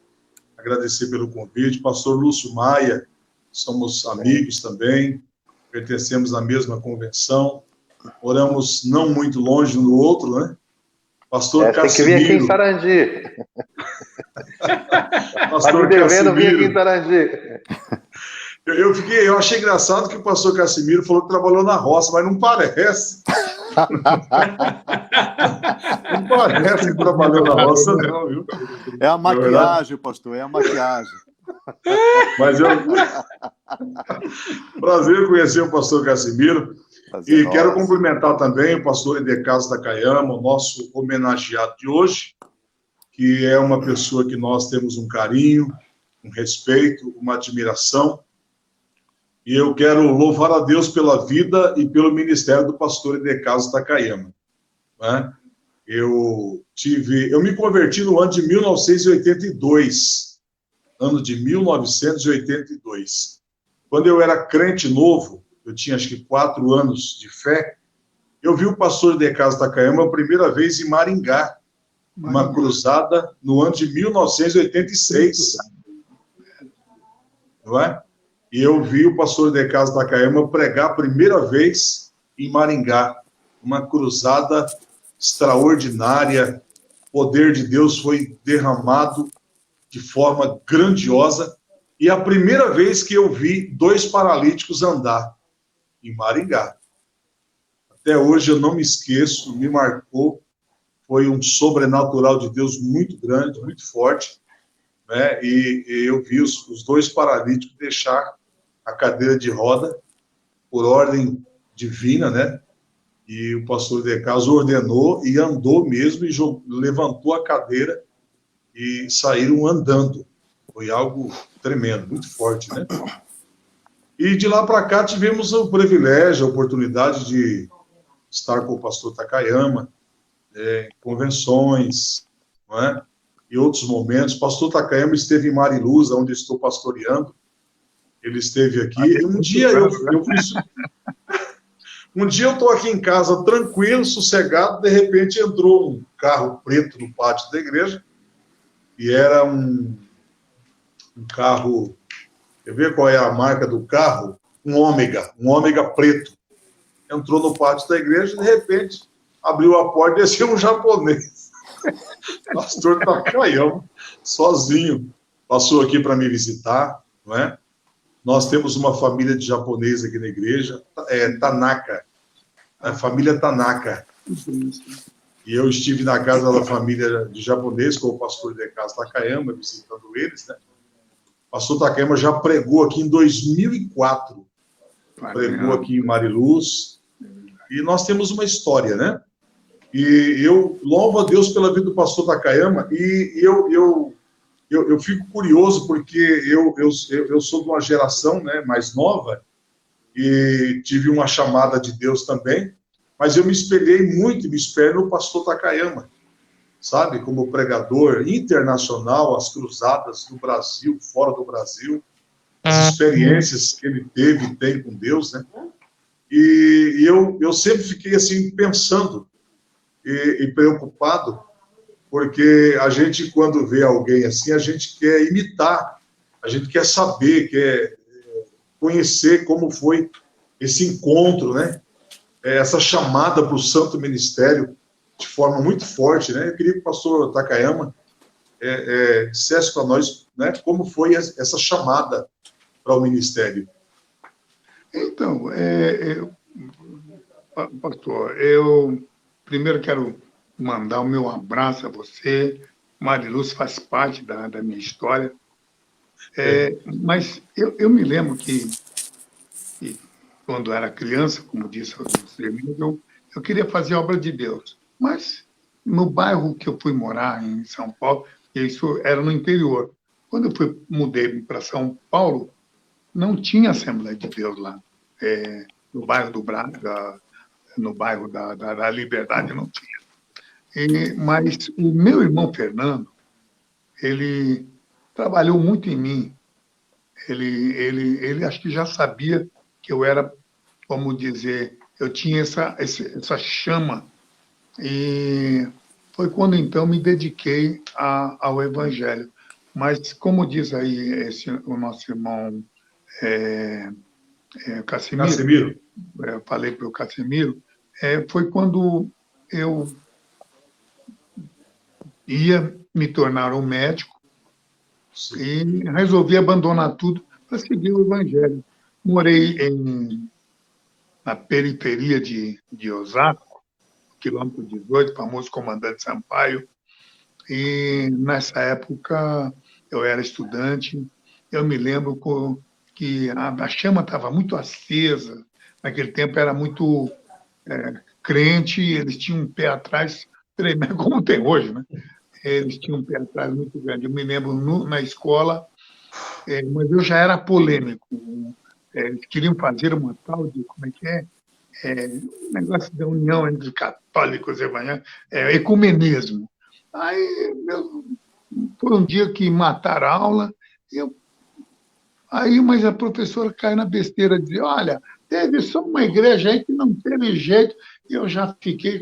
Agradecer pelo convite. Pastor Lúcio Maia, somos amigos também, pertencemos à mesma convenção, moramos não muito longe um do outro, né? Pastor Cassimiro. Tem que vir aqui em Sarandi. Pastor Cassimiro. Vir aqui em Sarandi. Eu achei engraçado que o pastor Cassimiro falou que trabalhou na roça, mas não parece. Não parece que trabalhou na roça, não, viu? É a maquiagem, pastor, é a maquiagem. Mas prazer em conhecer o pastor Cassimiro. E quero cumprimentar também o pastor Edecaso Takayama, o nosso homenageado de hoje, que é uma pessoa que nós temos um carinho, um respeito, uma admiração. E eu quero louvar a Deus pela vida e pelo ministério do pastor Edecaso Takayama. Né? Eu me converti no ano de 1982. Ano de 1982. Quando eu era crente novo, eu tinha acho que 4 anos de fé, eu vi o pastor Edecaso Takayama a primeira vez em Maringá, uma cruzada no ano de 1986. Não é? E eu vi o pastor Edecaso Takayama pregar a primeira vez em Maringá, uma cruzada extraordinária, o poder de Deus foi derramado de forma grandiosa, e a primeira vez que eu vi 2 paralíticos andar em Maringá. Até hoje eu não me esqueço, me marcou, foi um sobrenatural de Deus muito grande, muito forte, né? E eu vi os 2 paralíticos deixar a cadeira de roda por ordem divina, né? E o pastor Edecaso ordenou e andou mesmo e levantou a cadeira e saíram andando. Foi algo tremendo, muito forte, né? E de lá para cá tivemos o privilégio, a oportunidade de estar com o pastor Takayama, convenções, não é? E outros momentos. O pastor Takayama esteve em Mariluz, onde estou pastoreando. Ele esteve aqui. E um dia um dia eu estou aqui em casa, tranquilo, sossegado, de repente entrou um carro preto no pátio da igreja, e era um carro, quer ver qual é a marca do carro? Um Ômega preto. Entrou no pátio da igreja e, de repente, abriu a porta e desceu um japonês. Pastor Takayama, sozinho, passou aqui para me visitar, não é? Nós temos uma família de japonês aqui na igreja, Tanaka, a família Tanaka. E eu estive na casa da família de japonês com o pastor Edecaso Takayama, visitando eles, né? O pastor Takayama já pregou aqui em 2004. Pregou aqui em Mariluz. E nós temos uma história, né? E eu louvo a Deus pela vida do pastor Takayama, e eu fico curioso porque eu sou de uma geração, né, mais nova, e tive uma chamada de Deus também, mas eu me espelhei muito e me espelho no pastor Takayama, sabe, como pregador internacional, as cruzadas no Brasil, fora do Brasil, as experiências que ele teve e tem com Deus, né? E eu sempre fiquei assim pensando e preocupado, porque a gente, quando vê alguém assim, a gente quer imitar, a gente quer saber, quer conhecer como foi esse encontro, né? Essa chamada para o santo ministério de forma muito forte, né? Eu queria que o pastor Takayama dissesse para nós, né, como foi essa chamada para o ministério. Então, pastor, eu primeiro quero mandar o meu abraço a você. Mariluz faz parte da minha história. Mas eu me lembro que quando era criança, como disse eu queria fazer a obra de Deus. Mas no bairro que eu fui morar, em São Paulo, isso era no interior. Quando mudei para São Paulo, não tinha Assembleia de Deus lá. No bairro do Braga, no bairro da Liberdade, não tinha. Mas o meu irmão Fernando, ele trabalhou muito em mim. Ele acho que já sabia que eu era, como dizer, eu tinha essa chama. E foi quando então me dediquei ao Evangelho. Mas, como diz aí o nosso irmão Cassimiro, Casimiro. eu falei para o Cassimiro, foi quando eu ia me tornar um médico e resolvi abandonar tudo para seguir o Evangelho. Morei na periferia de Osasco, quilômetro 18, famoso Comandante Sampaio, e nessa época eu era estudante. Eu me lembro que a chama estava muito acesa, naquele tempo era muito crente, eles tinham um pé atrás tremendo, como tem hoje, né? Eles tinham um pé atrás muito grande. Eu me lembro na escola, mas eu já era polêmico. Eles queriam fazer uma tal de, como é que é? Um negócio da união entre católicos e evangélicos, ecumenismo. Aí foi um dia que mataram a aula, mas a professora caiu na besteira de dizer, olha, teve só uma igreja aí que não teve jeito, e eu já fiquei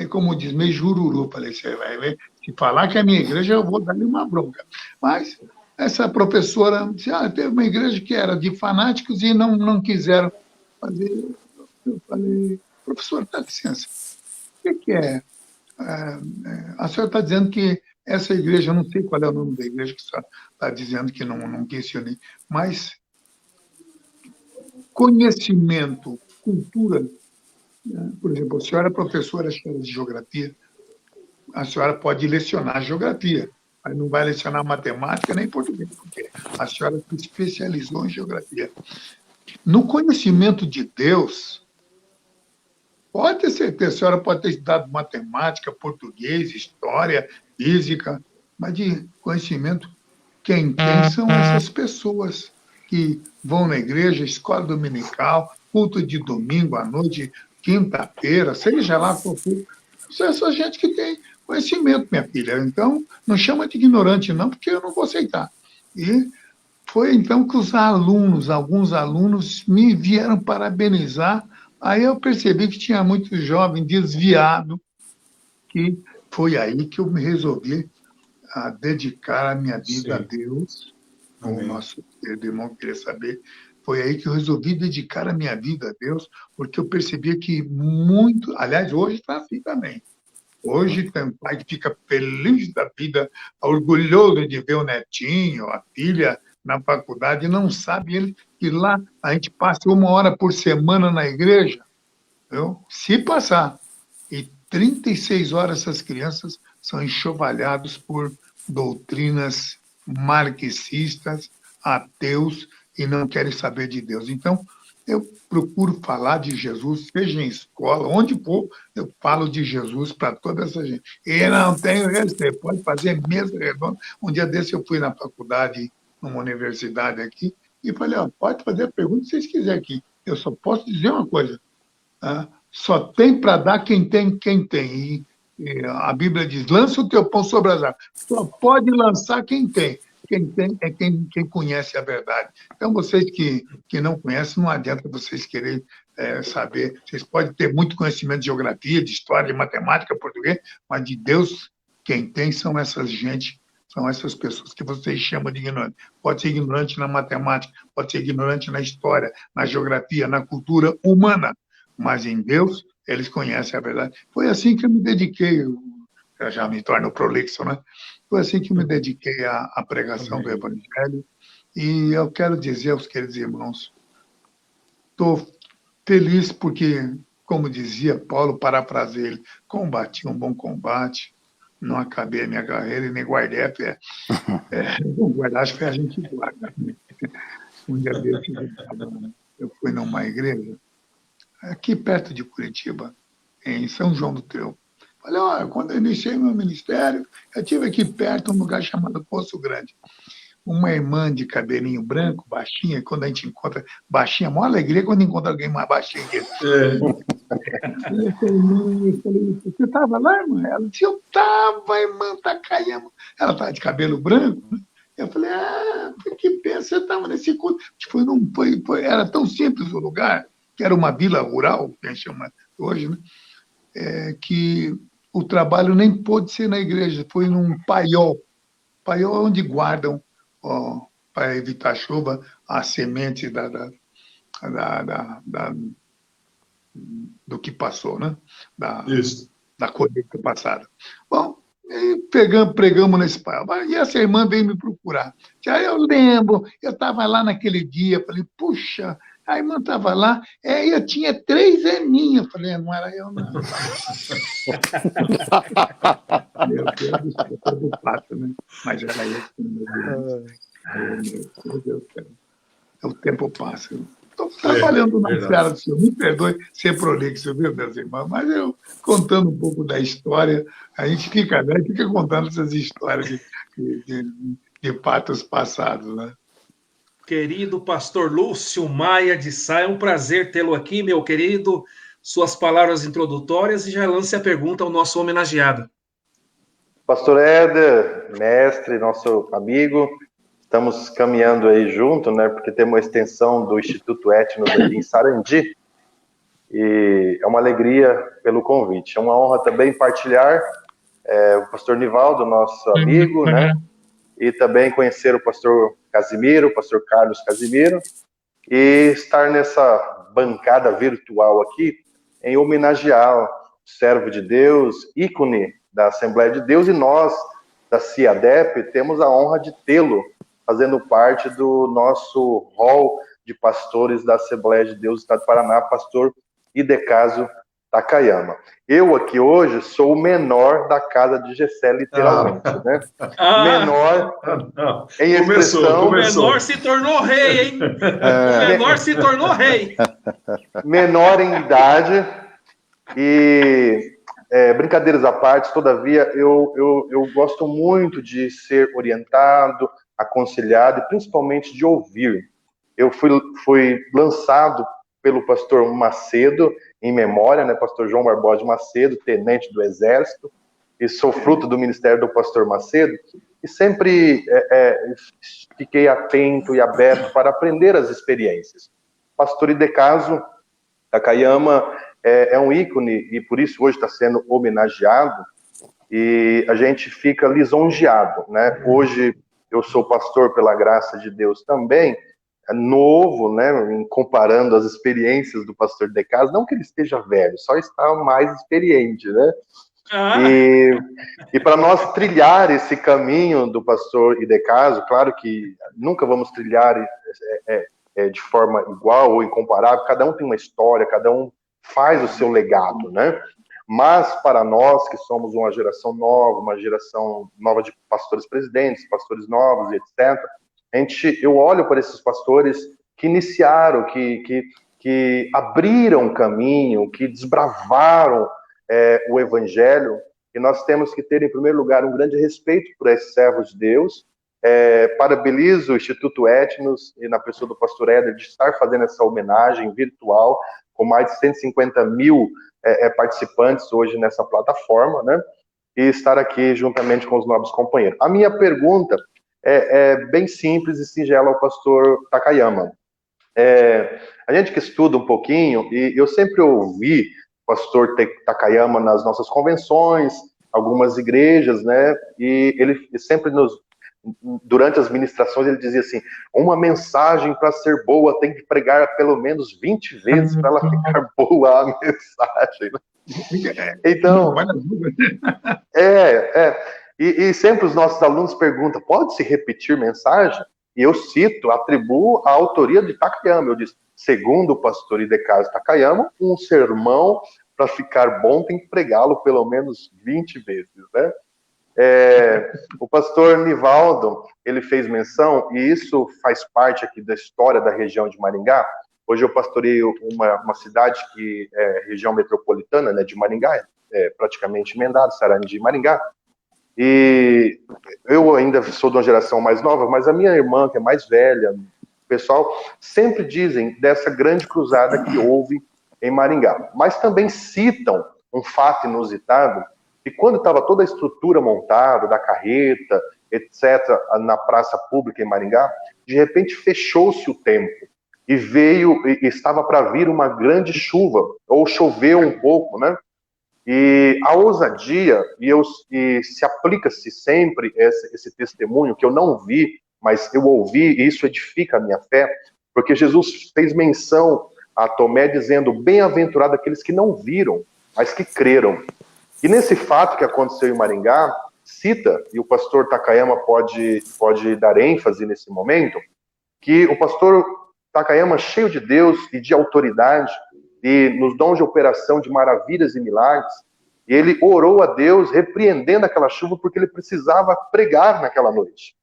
como diz, meio jururu. Falei, você vai ver, se falar que é minha igreja, eu vou dar-lhe uma bronca. Mas essa professora disse, teve uma igreja que era de fanáticos e não quiseram fazer. Eu falei, professora, dá licença, o que é? A senhora está dizendo que essa igreja, eu não sei qual é o nome da igreja que a senhora está dizendo que não quis se unir, mas conhecimento, cultura, né? Por exemplo, a senhora é professora de geografia, a senhora pode lecionar geografia, mas não vai lecionar matemática nem português, porque a senhora se especializou em geografia. No conhecimento de Deus, pode ter certeza, a senhora pode ter estudado matemática, português, história, física, mas de conhecimento, quem tem são essas pessoas que vão na igreja, escola dominical, culto de domingo à noite, quinta-feira, seja lá qual for. Essa gente que tem conhecimento, minha filha. Então, não chama de ignorante, não, porque eu não vou aceitar. E foi então que alguns alunos, me vieram parabenizar. Aí eu percebi que tinha muito jovem desviado, que foi aí que eu me resolvi a dedicar a minha vida a Deus. O nosso irmão queria saber. Foi aí que eu resolvi dedicar a minha vida a Deus, porque eu percebia que aliás, hoje está assim também. Hoje tem um pai que fica feliz da vida, orgulhoso de ver o netinho, a filha na faculdade, e não sabe ele que lá a gente passa 1 hora por semana na igreja, viu? Se passar. E 36 horas essas crianças são enxovalhadas por doutrinas marxistas, ateus, e não querem saber de Deus. Então, eu procuro falar de Jesus, seja em escola, onde for, eu falo de Jesus para toda essa gente. E não tenho receio, pode fazer mesa redonda. Um dia desse eu fui na faculdade, numa universidade aqui, e falei, pode fazer a pergunta que vocês quiserem aqui. Eu só posso dizer uma coisa, só tem para dar quem tem. E a Bíblia diz, lança o teu pão sobre as águas. Só pode lançar quem tem. Quem tem é quem conhece a verdade. Então, vocês que não conhecem, não adianta vocês quererem saber. Vocês podem ter muito conhecimento de geografia, de história, de matemática, português, mas de Deus, quem tem são essas pessoas que vocês chamam de ignorantes. Pode ser ignorante na matemática, pode ser ignorante na história, na geografia, na cultura humana, mas em Deus eles conhecem a verdade. Foi assim que eu me dediquei, eu já me torno prolixo, né? Foi assim que eu me dediquei à pregação do Evangelho. E eu quero dizer aos queridos irmãos, estou feliz porque como dizia Paulo, parafraseei ele, combati um bom combate, não acabei a minha carreira e nem guardei a fé. Bom, guardar as fé a gente guarda. Um dia desse, eu fui numa igreja, aqui perto de Curitiba, em São João do Teu. Falei, olha, quando eu iniciei meu ministério, eu tive aqui perto um lugar chamado Poço Grande. Uma irmã de cabelinho branco, baixinha, quando a gente encontra baixinha, a maior alegria quando encontra alguém mais baixinho que ele. Eu falei, você estava lá, irmã? Ela disse, eu estava, irmã Takayama. Ela estava de cabelo branco, né? Eu falei, que pena, você estava nesse culto. Era tão simples o lugar, que era uma vila rural, que a gente chama hoje, né? Que o trabalho nem pôde ser na igreja, foi num paiol. Paiol onde guardam, para evitar chuva, as sementes do que passou, né? Da colheita passada. Bom, pregamos nesse paiol. E essa irmã veio me procurar. Já eu lembro, eu estava lá naquele dia, falei, puxa, a irmã estava lá, eu tinha 3 aninhos. Falei, não era eu, não. Meu Deus do céu, todo pato, né? Mas era eu. Meu Deus do céu. O tempo passa. Estou trabalhando na esfera do Senhor. Me perdoe ser prolixo, viu, meus irmãos? Mas eu, contando um pouco da história, a gente fica contando essas histórias de fatos passados, né? Querido pastor Lúcio Maia de Sá, é um prazer tê-lo aqui, meu querido. Suas palavras introdutórias e já lance a pergunta ao nosso homenageado. Pastor Éder, mestre, nosso amigo, estamos caminhando aí junto, né? Porque temos uma extensão do Instituto Etnos aqui em Sarandi. E é uma alegria pelo convite. É uma honra também partilhar o pastor Nivaldo, nosso amigo, né? E também conhecer o pastor Casimiro, o pastor Carlos Casimiro, e estar nessa bancada virtual aqui em homenagear o servo de Deus, ícone da Assembleia de Deus, e nós, da CIADEP, temos a honra de tê-lo fazendo parte do nosso hall de pastores da Assembleia de Deus do Estado do Paraná, pastor Idecaso Takayama. Eu aqui hoje sou o menor da casa de Gessé, literalmente, né? Menor em expressão. O menor se tornou rei, hein? O menor se tornou rei. Menor em idade e, brincadeiras à parte, todavia, eu gosto muito de ser orientado, aconselhado e principalmente de ouvir. Eu fui lançado pelo pastor Macedo, em memória, né, pastor João Barbosa de Macedo, tenente do Exército, e sou fruto do ministério do pastor Macedo, e sempre fiquei atento e aberto para aprender as experiências. Pastor Idecaso Takayama é um ícone, e por isso hoje está sendo homenageado, e a gente fica lisonjeado, né? Hoje eu sou pastor pela graça de Deus também, novo, né, comparando as experiências do pastor Idecaso, não que ele esteja velho, só está mais experiente, né? E para nós trilhar esse caminho do pastor Idecaso, claro que nunca vamos trilhar de forma igual ou incomparável, cada um tem uma história, cada um faz o seu legado, né? Mas para nós que somos uma geração nova de pastores presidentes, pastores novos, etc., eu olho para esses pastores que iniciaram, que abriram caminho, que desbravaram o evangelho, e nós temos que ter, em primeiro lugar, um grande respeito por esses servos de Deus. Parabenizo o Instituto Etnos, e na pessoa do pastor Éder, de estar fazendo essa homenagem virtual, com mais de 150 mil participantes hoje nessa plataforma, né? E estar aqui juntamente com os nobres companheiros. A minha pergunta é bem simples e singela ao pastor Takayama. A gente que estuda um pouquinho, e eu sempre ouvi o pastor Takayama nas nossas convenções, algumas igrejas, né? E ele sempre durante as ministrações, ele dizia assim: uma mensagem para ser boa tem que pregar pelo menos 20 vezes para ela ficar boa a mensagem. Então, e sempre os nossos alunos perguntam: pode-se repetir mensagem? E eu cito, atribuo a autoria de Takayama. Eu disse, segundo o pastor Hidekazu Takayama, um sermão para ficar bom tem que pregá-lo pelo menos 20 vezes, né? O pastor Nivaldo, ele fez menção, e isso faz parte aqui da história da região de Maringá. Hoje eu pastoreio uma cidade que é região metropolitana, né, de Maringá, praticamente emendado, Sarandi de Maringá. E eu ainda sou de uma geração mais nova, mas a minha irmã, que é mais velha, o pessoal sempre dizem dessa grande cruzada que houve em Maringá. Mas também citam um fato inusitado, que quando estava toda a estrutura montada, da carreta, etc., na praça pública em Maringá, de repente fechou-se o tempo e estava para vir uma grande chuva, ou choveu um pouco, né? E a ousadia, e se aplica-se sempre esse testemunho, que eu não vi, mas eu ouvi, e isso edifica a minha fé, porque Jesus fez menção a Tomé dizendo, bem-aventurado aqueles que não viram, mas que creram. E nesse fato que aconteceu em Maringá, cita, e o pastor Takayama pode dar ênfase nesse momento, que o pastor Takayama, cheio de Deus e de autoridade, e nos dons de operação de maravilhas e milagres, ele orou a Deus repreendendo aquela chuva porque ele precisava pregar naquela noite.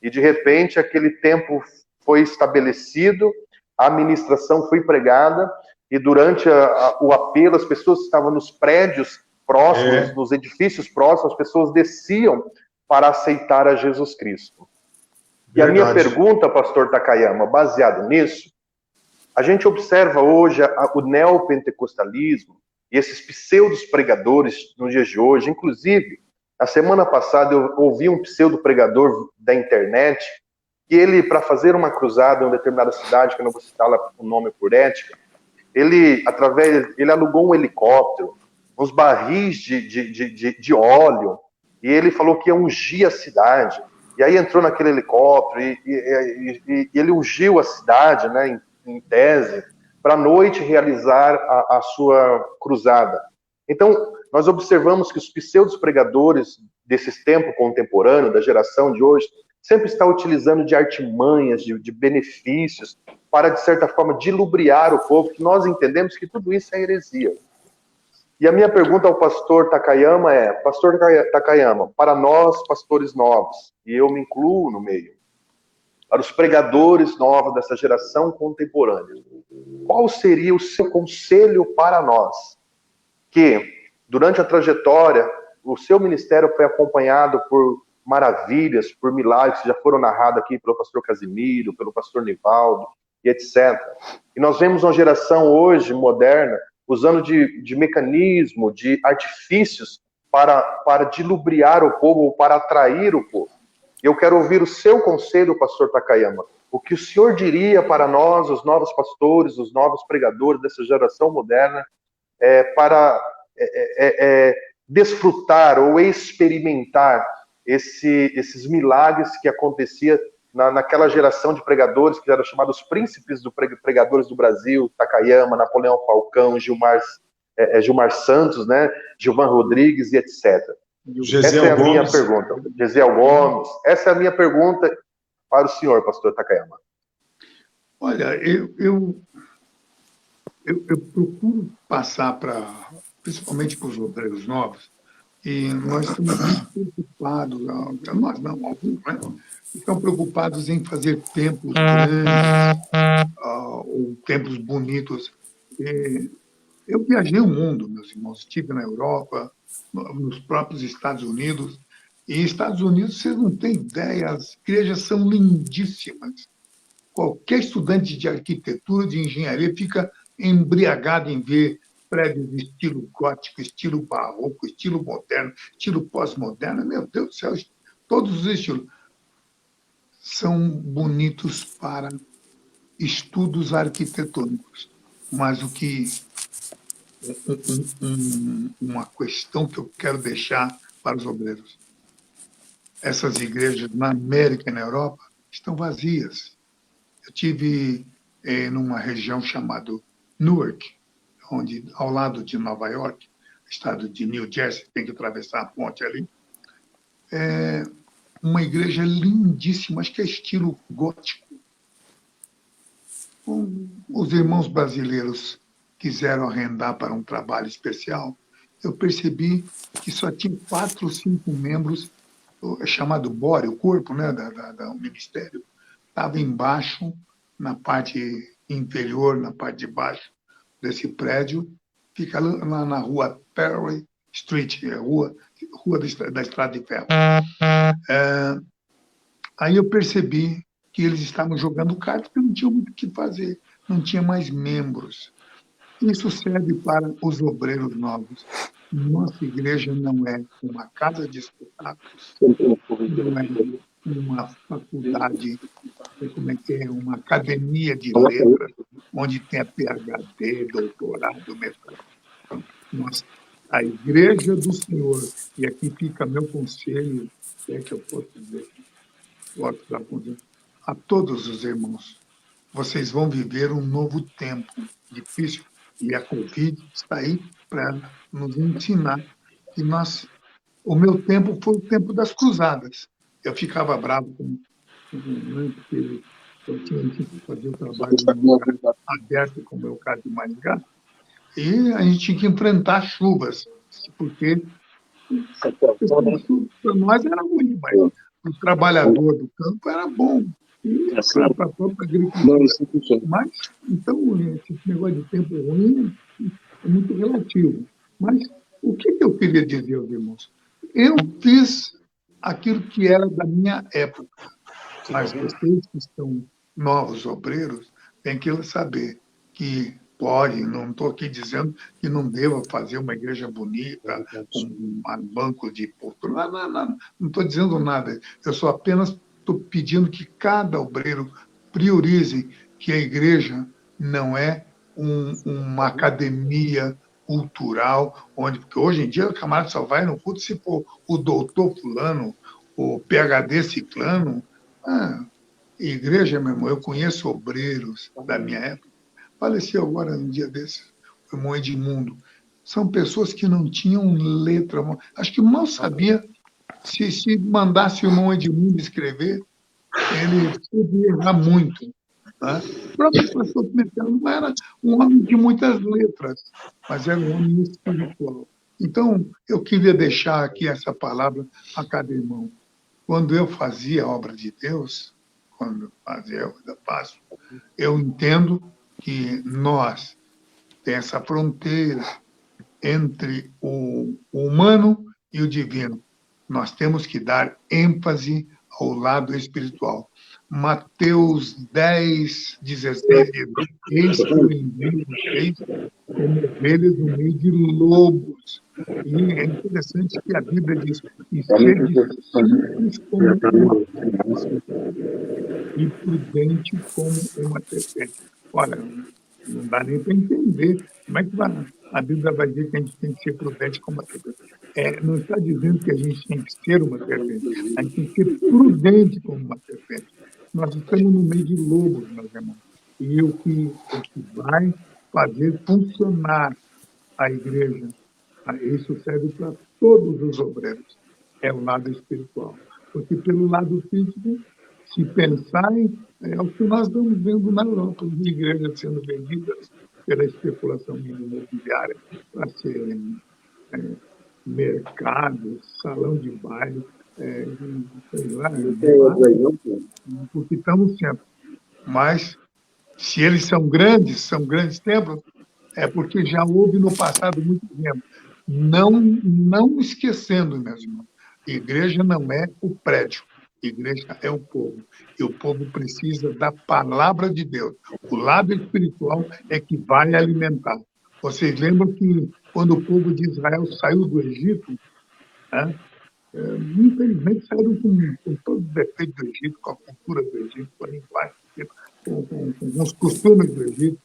E de repente aquele tempo foi estabelecido, a ministração foi pregada, e durante o apelo as pessoas que estavam nos prédios próximos, nos edifícios próximos, as pessoas desciam para aceitar a Jesus Cristo. E a minha pergunta, pastor Takayama, baseado nisso, a gente observa hoje o neopentecostalismo e esses pseudos pregadores nos dias de hoje. Inclusive, na semana passada eu ouvi um pseudo pregador da internet que ele, para fazer uma cruzada em uma determinada cidade, que eu não vou citar o nome por ética, ele alugou um helicóptero, uns barris de óleo, e ele falou que ia ungir a cidade. E aí entrou naquele helicóptero e ele ungiu a cidade, né, em tese, para à noite realizar a sua cruzada. Então, nós observamos que os pseudos pregadores desses tempos contemporâneos, da geração de hoje, sempre estão utilizando de artimanhas, de benefícios, para, de certa forma, dilubriar o povo, que nós entendemos que tudo isso é heresia. E a minha pergunta ao pastor Takayama é, pastor Takayama, para nós, pastores novos, e eu me incluo no meio, para os pregadores novos dessa geração contemporânea, qual seria o seu conselho para nós? Que, durante a trajetória, o seu ministério foi acompanhado por maravilhas, por milagres que já foram narrados aqui pelo pastor Casimiro, pelo pastor Nivaldo, e etc. E nós vemos uma geração hoje, moderna, usando de mecanismo, de artifícios para dilubriar o povo, ou para atrair o povo. Eu quero ouvir o seu conselho, pastor Takayama. O que o senhor diria para nós, os novos pastores, os novos pregadores dessa geração moderna, para desfrutar ou experimentar esses milagres que acontecia naquela geração de pregadores que eram chamados príncipes dos pregadores do Brasil, Takayama, Napoleão Falcão, Gilmar Santos, né, Gilvan Rodrigues e etc. Essa é a minha pergunta. Gesiel Gomes. Essa é a minha pergunta para o senhor, pastor Takayama. Olha, eu procuro passar principalmente para os obreiros novos, e nós estamos muito preocupados, nós não, alguns, né? Estão preocupados em fazer templos grandes, ou templos bonitos. Eu viajei o mundo, meus irmãos, estive na Europa, nos próprios Estados Unidos, e Estados Unidos, vocês não têm ideia, as igrejas são lindíssimas. Qualquer estudante de arquitetura, de engenharia, fica embriagado em ver prédios de estilo gótico, estilo barroco, estilo moderno, estilo pós-moderno. Meu Deus do céu, todos os estilos são bonitos para estudos arquitetônicos. Mas o que uma questão que eu quero deixar para os obreiros: essas igrejas na América e na Europa estão vazias. Eu tive numa região chamada Newark, onde, ao lado de Nova York, estado de New Jersey, tem que atravessar a ponte ali. uma igreja lindíssima, acho que é estilo gótico. Os irmãos brasileiros quiseram arrendar para um trabalho especial. Eu percebi que só tinha 4 ou 5 membros, chamado bore, o corpo, né, do ministério, estava embaixo, na parte inferior, na parte de baixo desse prédio, fica lá na rua Perry Street, rua da Estrada de Ferro. Aí eu percebi que eles estavam jogando cartas porque não tinham muito o que fazer, não tinha mais membros. Isso serve para os obreiros novos. Nossa igreja não é uma casa de espetáculos, não é uma faculdade, como é que é, uma academia de letras, onde tem PhD, doutorado, mestrado. Nossa, a igreja do Senhor, e aqui fica meu conselho, se é que eu posso dizer, a todos os irmãos, vocês vão viver um novo tempo difícil, e a Covid está aí para nos ensinar que o meu tempo foi o tempo das cruzadas. Eu ficava bravo porque eu tinha que fazer o trabalho num lugar aberto, como é o caso de Maringá, e a gente tinha que enfrentar chuvas, porque para nós era ruim, mas o trabalhador do campo era bom. E para a própria agricultura. Mas, então, esse negócio de tempo ruim é muito relativo. Mas o que eu queria dizer aos irmãos? Eu fiz aquilo que era da minha época, mas vocês que são novos obreiros têm que saber que pode, não estou aqui dizendo que não deva fazer uma igreja bonita, com um banco de poltrona, não estou dizendo nada. Eu só apenas estou pedindo que cada obreiro priorize que a igreja não é uma academia cultural, porque hoje em dia o camarada só vai no culto se for o doutor fulano, o PhD ciclano. Igreja, meu irmão, eu conheço obreiros da minha época, faleceu agora um dia desses, o irmão Edmundo. São pessoas que não tinham letra, acho que mal sabia. Se mandasse o irmão Edmundo escrever, ele podia errar muito. Tá? O próprio pastor Pimentel não era um homem de muitas letras, mas era um homem espiritual. Então, eu queria deixar aqui essa palavra a cada irmão. Quando eu fazia a obra de Deus, quando eu fazia, eu faço, eu entendo que nós temos essa fronteira entre o humano e o divino. Nós temos que dar ênfase ao lado espiritual. Mateus 10, 16 diz: eis que eu envio vocês como ovelhas no meio de lobos. E é interessante que a Bíblia diz: e sede simples como uma criança e prudente como uma serpente. Olha, não dá nem para entender. Como é que a Bíblia vai dizer que a gente tem que ser prudente como uma serpente? Não está dizendo que a gente tem que ser uma serpente. A gente tem que ser prudente como uma serpente. Nós estamos no meio de lobos, meus irmãos. E o que vai fazer funcionar a igreja, isso serve para todos os obreiros, é o lado espiritual. Porque pelo lado físico, se pensarem, é o que nós estamos vendo na Europa, de igrejas sendo vendidas pela especulação imobiliária para serem mercado, salão de baile, sei lá, porque estamos sempre. Mas, se eles são grandes templos, é porque já houve no passado muito tempo. Não esquecendo, meus irmãos, igreja não é o prédio, igreja é o povo. E o povo precisa da palavra de Deus. O lado espiritual é que vai alimentar. Vocês lembram que quando o povo de Israel saiu do Egito, infelizmente saíram com todos os defeitos do Egito, com a cultura do Egito, com a linguagem, com os costumes do Egito,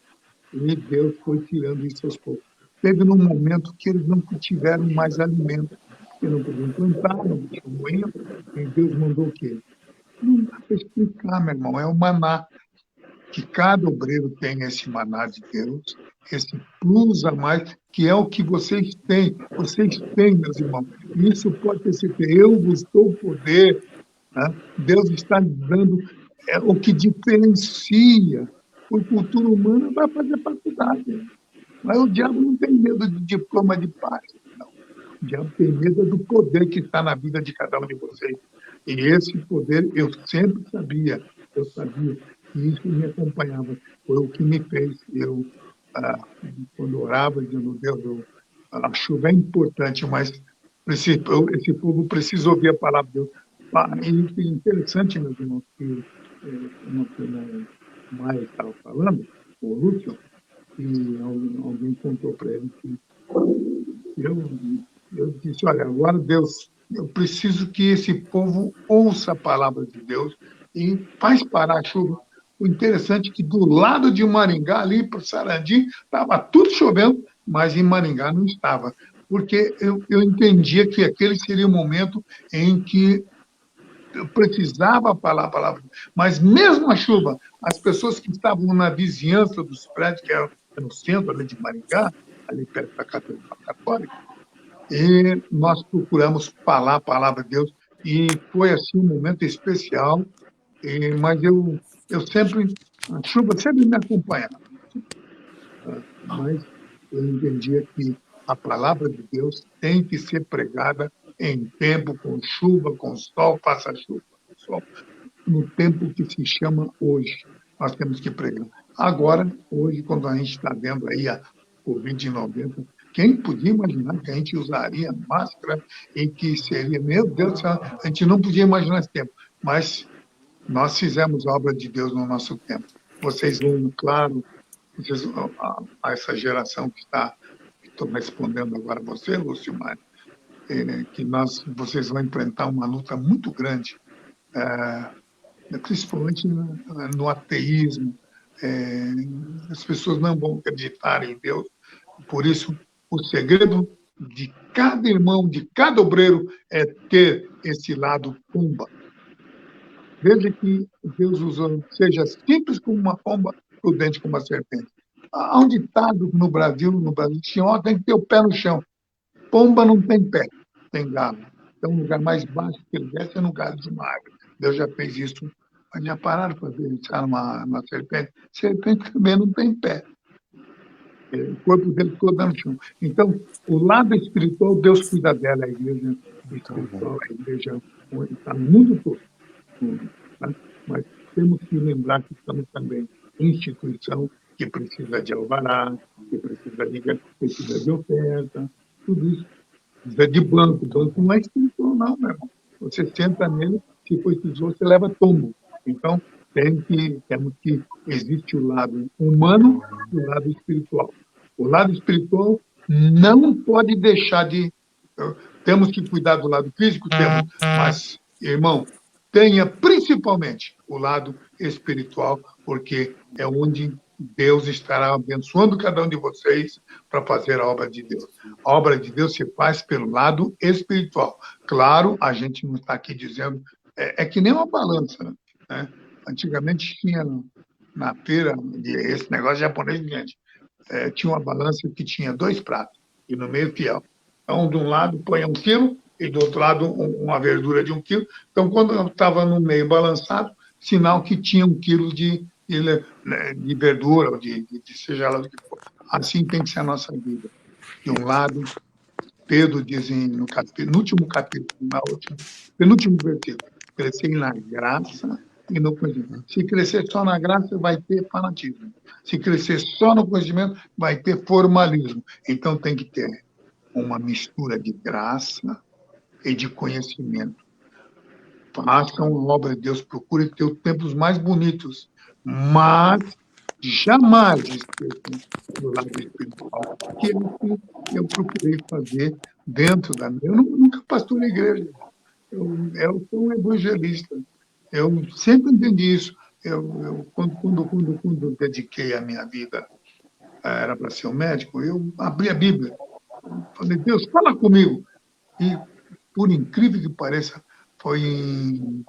e Deus foi tirando isso aos poucos. Teve num momento que eles não tiveram mais alimento, que não podiam plantar, não podiam moer, e Deus mandou o quê? Não dá para explicar, meu irmão, é o maná. Que cada obreiro tem esse maná de Deus, esse plus a mais, que é o que vocês têm. Vocês têm, meus irmãos. Isso pode ter certeza. Eu vos dou poder Né? Deus está dando o que diferencia. A cultura humana vai fazer faculdade. Mas o diabo não tem medo de diploma de paz. Não. O diabo tem medo do poder que está na vida de cada um de vocês. E esse poder eu sempre sabia. Eu sabia que isso me acompanhava. Foi o que me fez. Quando orava, dizendo, Deus, a chuva é importante, mas esse povo precisa ouvir a palavra de Deus. E interessante, meus irmãos, que o Maia estava falando, o Lúcio, e alguém contou para ele que eu disse, olha, agora Deus, eu preciso que esse povo ouça a palavra de Deus e faz parar a chuva. O interessante é que do lado de Maringá, ali para Sarandi, estava tudo chovendo, mas em Maringá não estava, porque eu entendia que aquele seria o momento em que eu precisava falar a palavra. Mas mesmo a chuva, as pessoas que estavam na vizinhança dos prédios, que era no centro ali de Maringá, ali perto da Catedral Católica, e nós procuramos falar a palavra de Deus, e foi assim um momento especial, mas eu sempre, a chuva sempre me acompanhava, mas eu entendia que a palavra de Deus tem que ser pregada em tempo, com chuva, com sol, faça chuva, sol, no tempo que se chama hoje. Nós temos que pregar. Agora, hoje, quando a gente está vendo aí a Covid-19, quem podia imaginar que a gente usaria máscara e que seria, meu Deus do céu, a gente não podia imaginar esse tempo, mas nós fizemos a obra de Deus no nosso tempo. Vocês vão, claro, a essa geração que estou respondendo agora a você, Lúcio Mário, que vocês vão enfrentar uma luta muito grande, principalmente no ateísmo. As pessoas não vão acreditar em Deus. Por isso, o segredo de cada irmão, de cada obreiro, é ter esse lado pomba. Desde que Deus usou, seja simples como uma pomba, prudente como uma serpente. Há um ditado no Brasil, tinha, tem que ter o pé no chão. Pomba não tem pé, tem galo. Então, o lugar mais baixo que ele desce é no galho de uma árvore. Deus já fez isso, mas já pararam para pensar numa serpente. Serpente também não tem pé. O corpo dele ficou dando chão. Então, o lado espiritual, Deus cuida dela, a igreja espiritual, a igreja está no mundo todo. Tá? Mas temos que lembrar que estamos também em instituição que precisa de alvará, que precisa de oferta, tudo isso. Precisa de banco. Banco não é espiritual, não, meu irmão. Você senta nele, se for tesouro, você leva tombo. Então, temos que existe o lado humano e o lado espiritual. O lado espiritual não pode deixar de... Temos que cuidar do lado físico, temos, mas, irmão, tenha principalmente o lado espiritual, porque é onde Deus estará abençoando cada um de vocês para fazer a obra de Deus. A obra de Deus se faz pelo lado espiritual. Claro, a gente não está aqui dizendo... É que nem uma balança, né? Antigamente tinha na feira, esse negócio japonês, gente, tinha uma balança que tinha 2 pratos, e no meio fiel. Então, de um lado, põe 1 quilo, e do outro lado, uma verdura de 1 quilo. Então, quando eu estava no meio balançado, sinal que tinha 1 quilo de verdura, ou de seja lá do que for. Assim tem que ser a nossa vida. De um lado, Pedro diz no último capítulo, penúltimo versículo, crescer na graça e no conhecimento. Se crescer só na graça, vai ter fanatismo. Se crescer só no conhecimento, vai ter formalismo. Então tem que ter uma mistura de graça e de conhecimento. Façam a obra de Deus, procure ter os templos mais bonitos, mas jamais esqueçam do lado espiritual, que é o que eu procurei fazer dentro da minha... Eu nunca pastorei igreja. Eu sou um evangelista. Eu sempre entendi isso. Quando dediquei a minha vida, era para ser um médico, eu abri a Bíblia. Falei, Deus, fala comigo. E, por incrível que pareça, foi em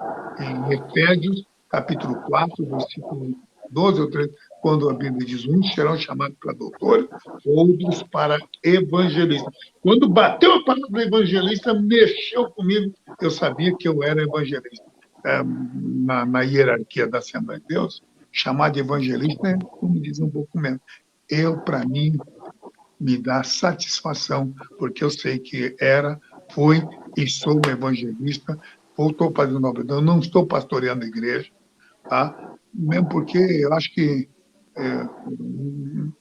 Efésios, capítulo 4, versículo 12 ou 13, quando a Bíblia diz, uns serão chamados para doutores, outros para evangelistas. Quando bateu a palavra do evangelista, mexeu comigo, eu sabia que eu era evangelista. na hierarquia da Assembleia de Deus, chamar de evangelista é, como diz, um pouco menos. Para mim, me dá satisfação, porque eu sei que fui e sou um evangelista, voltou para o Nobel. Eu não estou pastoreando a igreja, tá? Mesmo porque eu acho que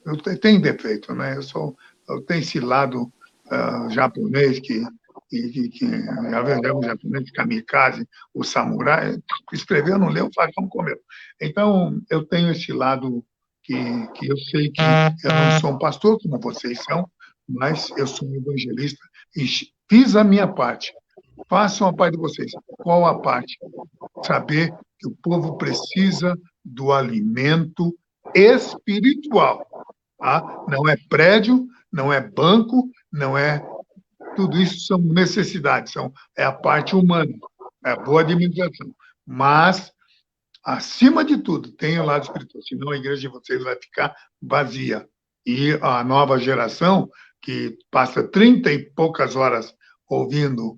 eu tenho defeito, né? Eu tenho esse lado japonês que já viu o japonês kamikaze, o samurai, escreveu, não leu, faz como comeu. Então, eu tenho esse lado que eu sei que eu não sou um pastor, como vocês são, mas eu sou um evangelista e fiz a minha parte. Façam a parte de vocês. Qual a parte? Saber que o povo precisa do alimento espiritual. Tá? Não é prédio, não é banco, não é... Tudo isso são necessidades, é a parte humana, é a boa administração. Mas, acima de tudo, tem o lado espiritual, senão a igreja de vocês vai ficar vazia. E a nova geração, que passa 30 e poucas horas ouvindo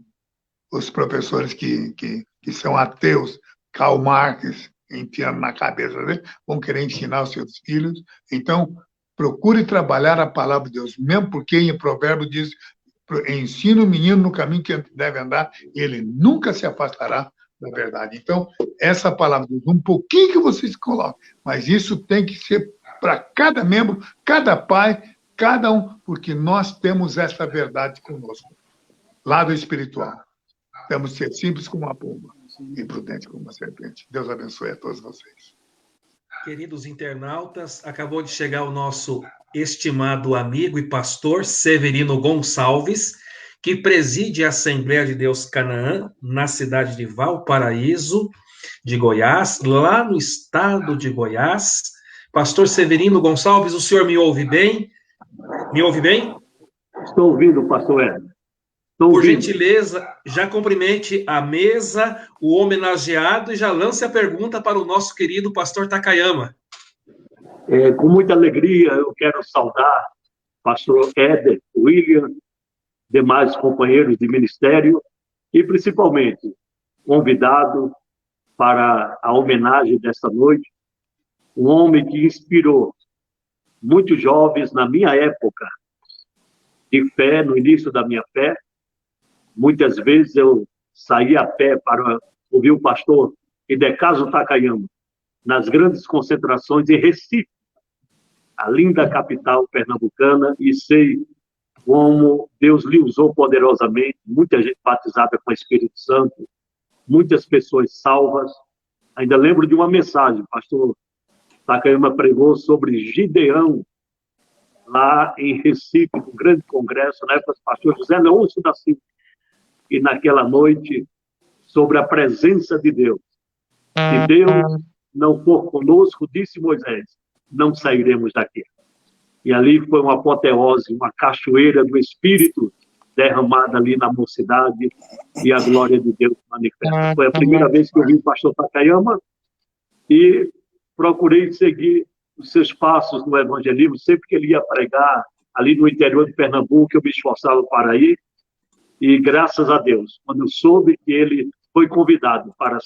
os professores que são ateus, Karl Marx, enfiando na cabeça, né? Vão querer ensinar os seus filhos. Então, procure trabalhar a palavra de Deus, mesmo porque em Provérbio diz: ensina o menino no caminho que deve andar e ele nunca se afastará da verdade. Então, essa palavra de Deus, um pouquinho que vocês colocam, mas isso tem que ser para cada membro, cada pai, cada um, porque nós temos essa verdade conosco. Lado espiritual. Temos que ser simples como uma pomba e prudente como uma serpente. Deus abençoe a todos vocês. Queridos internautas, acabou de chegar o nosso estimado amigo e pastor Severino Gonçalves, que preside a Assembleia de Deus Canaã, na cidade de Valparaíso, de Goiás, lá no estado de Goiás. Pastor Severino Gonçalves, o senhor me ouve bem? Me ouve bem? Estou ouvindo, pastor Éder. Por gentileza, já cumprimente a mesa, o homenageado, e já lance a pergunta para o nosso querido pastor Takayama. Com muita alegria, eu quero saudar pastor Éder, William, demais companheiros de ministério e, principalmente, convidado para a homenagem desta noite, um homem que inspirou muitos jovens na minha época de fé, no início da minha fé. Muitas vezes eu saía a pé para ouvir o pastor Hidecaso Takayama nas grandes concentrações em Recife, a linda capital pernambucana, e sei como Deus lhe usou poderosamente, muita gente batizada com o Espírito Santo, muitas pessoas salvas. Ainda lembro de uma mensagem, o pastor Takayama pregou sobre Gideão, lá em Recife, no grande congresso, na época do pastor José Leôncio da Silva, e naquela noite, sobre a presença de Deus. Se Deus não for conosco, disse Moisés, não sairemos daqui. E ali foi uma apoteose, uma cachoeira do Espírito derramada ali na mocidade, e a glória de Deus manifesta. Foi a primeira vez que eu vi o pastor Takayama e procurei seguir os seus passos no evangelismo, sempre que ele ia pregar ali no interior de Pernambuco, eu me esforçava para ir. E graças a Deus, quando eu soube que ele foi convidado para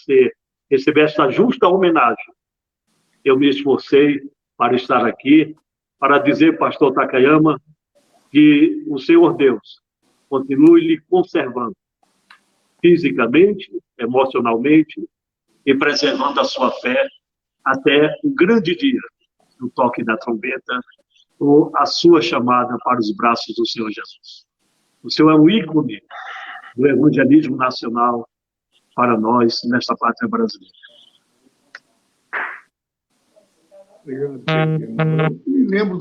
receber essa justa homenagem, eu me esforcei para estar aqui, para dizer, pastor Takayama, que o Senhor Deus continue lhe conservando fisicamente, emocionalmente e preservando a sua fé até o grande dia do toque da trombeta ou a sua chamada para os braços do Senhor Jesus. O Senhor é um ícone do evangelismo nacional para nós nesta pátria brasileira. Obrigado. Eu me lembro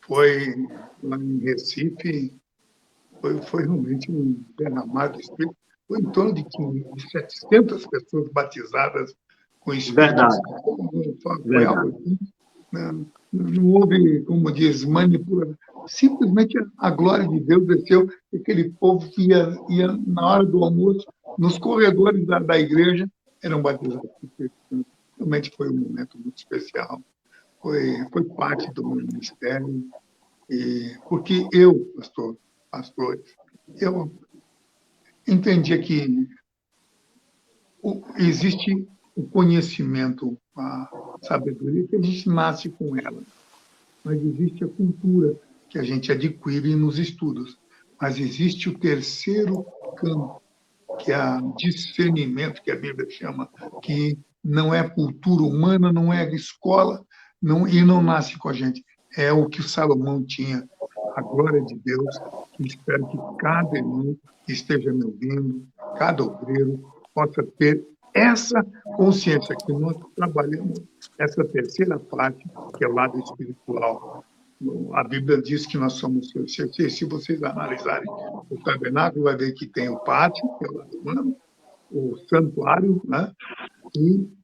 foi lá em Recife, foi realmente um derramado espírito. Foi em torno de 700 pessoas batizadas com espírito. Verdade. Foi algo assim. Não houve, como diz, manipulação. Simplesmente a glória de Deus desceu, e aquele povo que ia na hora do almoço, nos corredores da igreja, eram batizados. Realmente foi um momento muito especial. Foi parte do meu ministério. Porque pastores, eu entendia que existe o conhecimento, a sabedoria, que a gente nasce com ela. Mas existe a cultura que a gente adquire nos estudos. Mas existe o terceiro campo, que é o discernimento, que a Bíblia chama, que não é cultura humana, não é escola, e não nasce com a gente. É o que Salomão tinha, a glória de Deus. Espero que cada irmão que esteja me ouvindo, cada obreiro, possa ter essa consciência que nós trabalhamos, essa terceira parte, que é o lado espiritual. A Bíblia diz que nós somos, se vocês analisarem o tabernáculo, vai ver que tem o pátio, que é o lado humano, o santuário, né?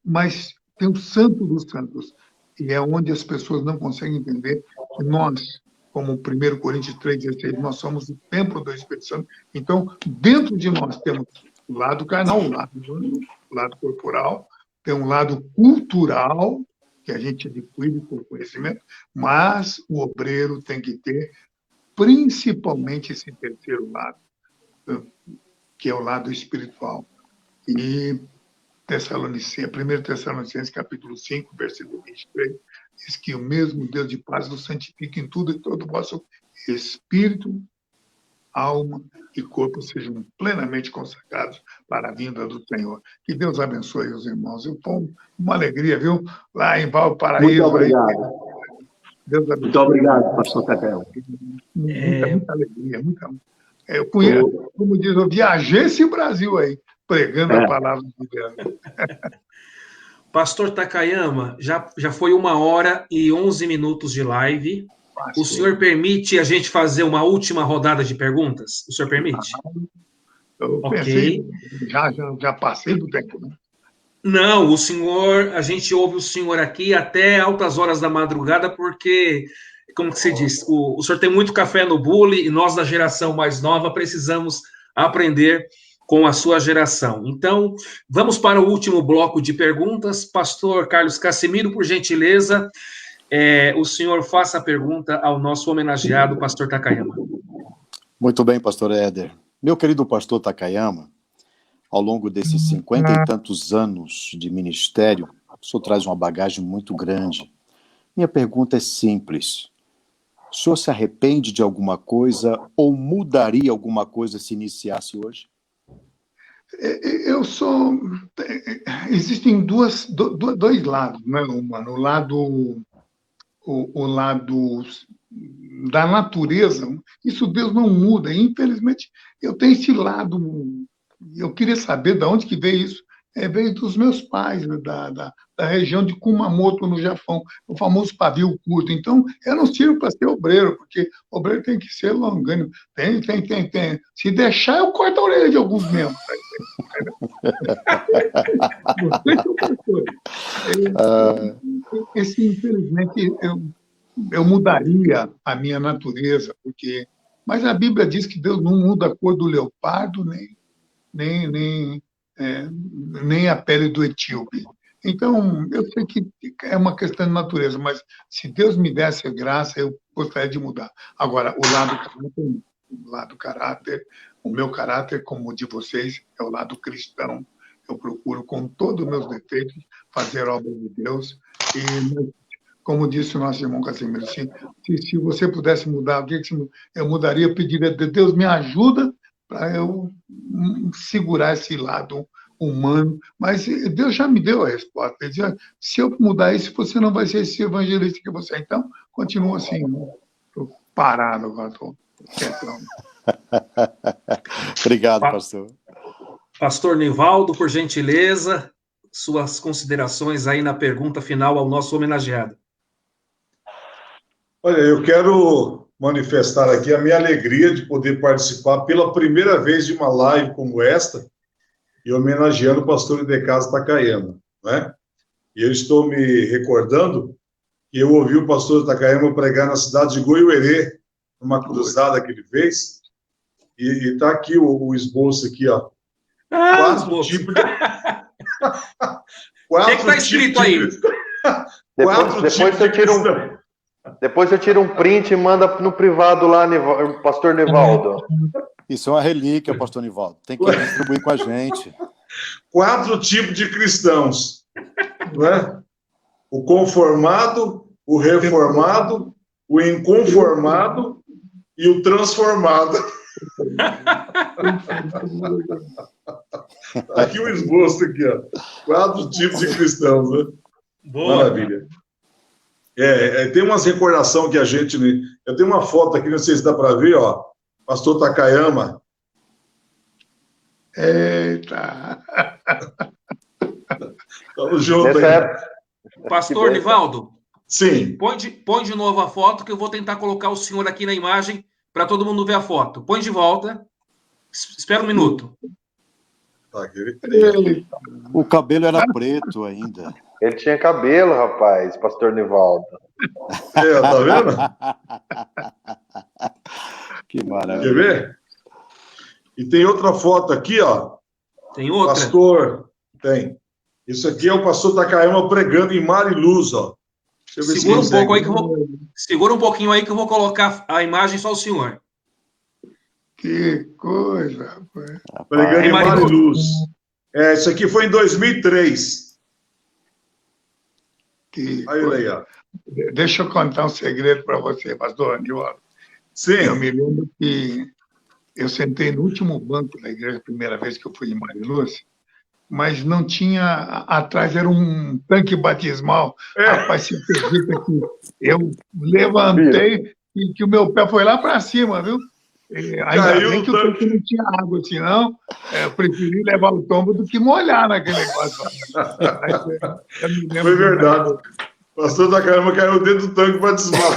Mas tem o santo dos santos, e é onde as pessoas não conseguem entender que nós, como 1 Coríntios 3,16, nós somos o templo do Espírito Santo. Então, dentro de nós temos o lado carnal, o lado corporal, tem um lado cultural, que a gente adquire por conhecimento, mas o obreiro tem que ter principalmente esse terceiro lado, que é o lado espiritual. E 1 Tessalonicenses, capítulo 5, versículo 23, diz que o mesmo Deus de paz nos santifique em tudo e todo o vosso espírito, alma e corpo sejam plenamente consagrados para a vinda do Senhor. Que Deus abençoe os irmãos. Foi uma alegria, viu? Lá em Valparaíso. Muito obrigado. Deus abençoe. Muito obrigado, pastor Tadeu. Muita alegria. Eu conheço, como diz, eu viajei esse Brasil aí, pregando a palavra de Deus. Pastor Takayama, já foi 1h11 de live. O senhor permite a gente fazer uma última rodada de perguntas? O senhor permite? Eu pensei, já passei do tempo, né? Não, a gente ouve o senhor aqui até altas horas da madrugada, porque, como que se diz, o senhor tem muito café no bule e nós, da geração mais nova, precisamos aprender com a sua geração. Então, vamos para o último bloco de perguntas. Pastor Carlos Casimiro, por gentileza, o senhor faça a pergunta ao nosso homenageado, pastor Takayama. Muito bem, pastor Éder. Meu querido pastor Takayama, ao longo desses 50 e tantos anos de ministério, o senhor traz uma bagagem muito grande. Minha pergunta é simples. O senhor se arrepende de alguma coisa ou mudaria alguma coisa se iniciasse hoje? Existem dois lados, né, mano? O lado da natureza, isso Deus não muda. Infelizmente, eu tenho esse lado. Eu queria saber de onde que veio isso. Veio dos meus pais, da região de Kumamoto, no Japão, o famoso pavio curto. Então, eu não sirvo para ser obreiro, porque obreiro tem que ser longânimo. Tem. Se deixar, eu corto a orelha de alguns membros. Infelizmente, eu mudaria a minha natureza, mas a Bíblia diz que Deus não muda a cor do leopardo, nem a pele do etíope. Então, eu sei que é uma questão de natureza, mas se Deus me desse a graça, eu gostaria de mudar. Agora, o lado caráter, o meu caráter, como o de vocês, é o lado cristão. Eu procuro, com todos os meus defeitos, fazer a obra de Deus. E, como disse o nosso irmão Casimiro, se você pudesse mudar, o que eu mudaria? Eu pediria a Deus, me ajuda para eu segurar esse lado humano. Mas Deus já me deu a resposta. Ele disse, se eu mudar isso, você não vai ser esse evangelista que você é. Então, continua assim, estou parado agora. Obrigado, pastor. Pastor Nivaldo, por gentileza, suas considerações aí na pergunta final ao nosso homenageado. Olha, eu quero manifestar aqui a minha alegria de poder participar pela primeira vez de uma live como esta e homenageando o pastor Idecasa Takayama, né? E eu estou me recordando que eu ouvi o pastor Takayama pregar na cidade de Goiuerê, numa cruzada que ele fez, e está aqui o esboço aqui, ó. Quatro tipos de... O que está escrito aí? Depois você tira um print e manda no privado lá, pastor Nivaldo. Isso é uma relíquia, pastor Nivaldo. Tem que distribuir com a gente. 4 tipos de cristãos, não é? O conformado, o reformado, o inconformado e o transformado. Aqui o esboço, aqui, ó. 4 tipos de cristãos, né? Boa. Maravilha. Tem umas recordações que a gente... Eu tenho uma foto aqui, não sei se dá para ver, ó. Pastor Takayama. Eita! Tamo junto aí. Pastor Nivaldo, Sim. põe de novo a foto, que eu vou tentar colocar o senhor aqui na imagem para todo mundo ver a foto. Põe de volta. Espera um minuto. Tá aqui. O cabelo era preto ainda. Ele tinha cabelo, rapaz, pastor Nivaldo. Tá vendo? Que maravilha. Quer ver? E tem outra foto aqui, ó. Tem outra? Pastor, tem. Isso aqui é o pastor Takayama pregando em Mariluz, ó. Deixa eu ver Segura se um pouco aí consegue. segura um pouquinho aí que eu vou colocar a imagem só o senhor. Que coisa, rapaz. Pregando em Mariluz. Mariluz. Isso aqui foi em 2003. Que Aí, coisa. aí, ó. Deixa eu contar um segredo para você, pastor Anivaldo. Eu Sim. me lembro que eu sentei no último banco da igreja, a primeira vez que eu fui em Mariluz, mas não tinha... Atrás era um tanque batismal. Rapaz, você acredita que eu levantei e que o meu pé foi lá para cima, viu? Ainda bem que o tanque não tinha água, senão eu preferi levar o tombo do que molhar naquele negócio. Foi verdade. O pastor Takayama caiu dentro do tanque batismal.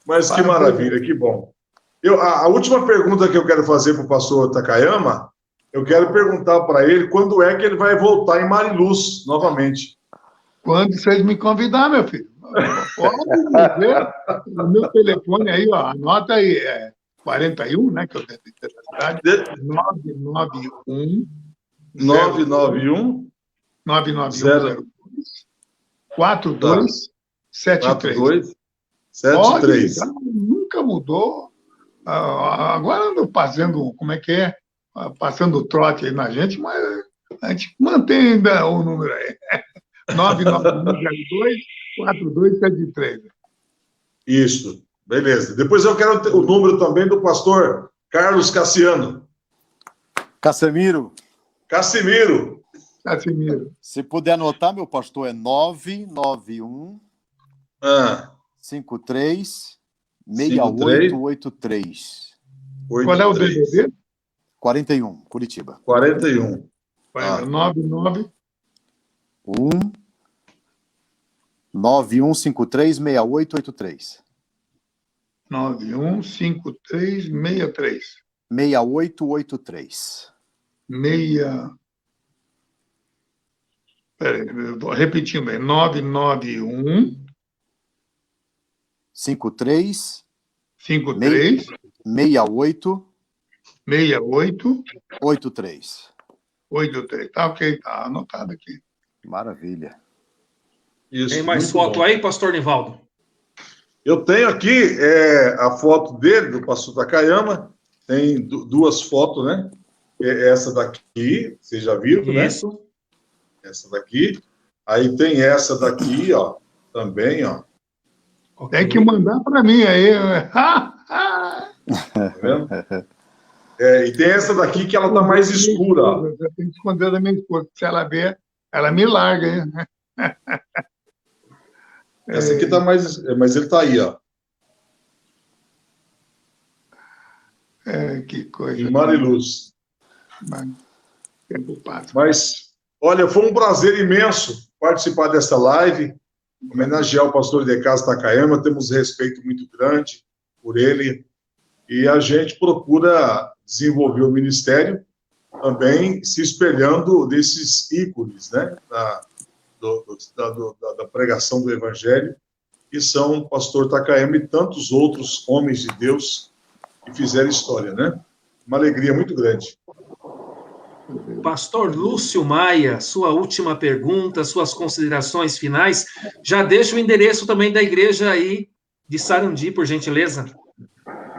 Mas que maravilha, que bom. A última pergunta que eu quero fazer para o pastor Takayama, eu quero perguntar para ele quando é que ele vai voltar em Mariluz novamente. Quando vocês me convidar, meu filho. Pode ver. O meu telefone aí, ó, anota aí, 41, né, que eu tenho que ter na cidade, 991 991 991 4273. 7273. Nunca mudou. Agora ando fazendo, como é que é? Passando o trote aí na gente, mas a gente mantém ainda o número aí. 99102-4273. Isso, beleza. Depois eu quero o número também do pastor Carlos Cassiano. Casemiro. Casimiro. Se puder anotar, meu pastor, é 991 53 6883. Qual é o DDD? 41, Curitiba. 41. 99 91536883. 915363. 6883. Peraí, eu vou repetindo bem. 991 53 53 68 68 83. 83. Tá ok, tá anotado aqui. Maravilha. Isso, Tem mais muito foto bom. aí, pastor Nivaldo? Eu tenho aqui a foto dele, do pastor Takayama. Tem 2 fotos, né? Essa daqui, vocês já viram, né? Isso. Essa daqui. Aí tem essa daqui, ó. Também, ó. Tem que mandar para mim aí. Tá vendo? E tem essa daqui que ela tá mais escura, ó. Eu tenho que esconder da minha esposa. Se ela ver, ela me larga, hein? Essa aqui tá mais... Mas ele tá aí, ó. Que coisa. Em Mariluz. Tempo passa. Mas, olha, foi um prazer imenso participar dessa live, homenagear o pastor de casa Takayama. Temos respeito muito grande por ele e a gente procura desenvolver o ministério também se espelhando desses ícones, né, da pregação do evangelho, que são o pastor Takayama e tantos outros homens de Deus que fizeram história, né? Uma alegria muito grande. Pastor Lúcio Maia, sua última pergunta, suas considerações finais. Já deixa o endereço também da igreja aí de Sarandi, por gentileza.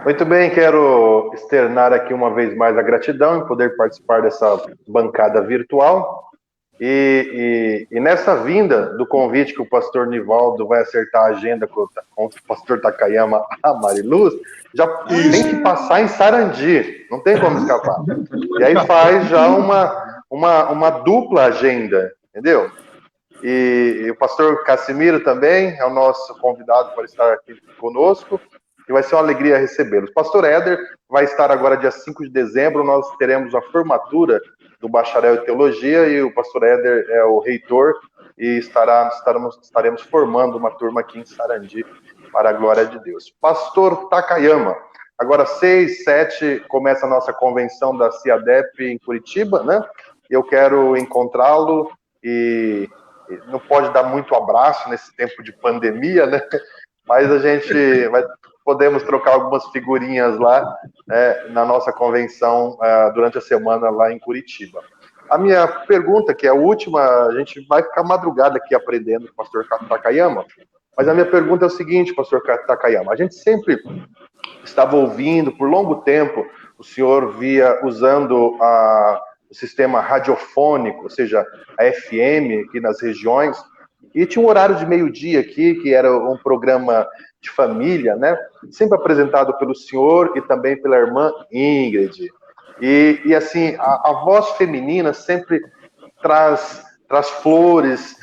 Muito bem, quero externar aqui uma vez mais a gratidão em poder participar dessa bancada virtual. E nessa vinda do convite que o pastor Nivaldo vai acertar a agenda com o pastor Takayama, a Mariluz, já tem que passar em Sarandi, não tem como escapar. E aí faz já uma dupla agenda, entendeu? E o pastor Cassimiro também é o nosso convidado para estar aqui conosco, e vai ser uma alegria recebê-los. O pastor Éder vai estar agora dia 5 de dezembro, nós teremos a formatura do bacharel em teologia, e o pastor Éder é o reitor, e estaremos formando uma turma aqui em Sarandi, para a glória de Deus. Pastor Takayama, agora 6, 7, começa a nossa convenção da CIADEP em Curitiba, né? Eu quero encontrá-lo, e não pode dar muito abraço nesse tempo de pandemia, né? Mas a gente podemos trocar algumas figurinhas lá, né, na nossa convenção durante a semana lá em Curitiba. A minha pergunta, que é a última, a gente vai ficar madrugada aqui aprendendo com o pastor Takayama, mas a minha pergunta é o seguinte, pastor Takayama, a gente sempre estava ouvindo, por longo tempo, o senhor via usando o sistema radiofônico, ou seja, a FM aqui nas regiões, e tinha um horário de meio-dia aqui, que era um programa de família, né? Sempre apresentado pelo senhor e também pela irmã Ingrid. E assim, a voz feminina sempre traz flores,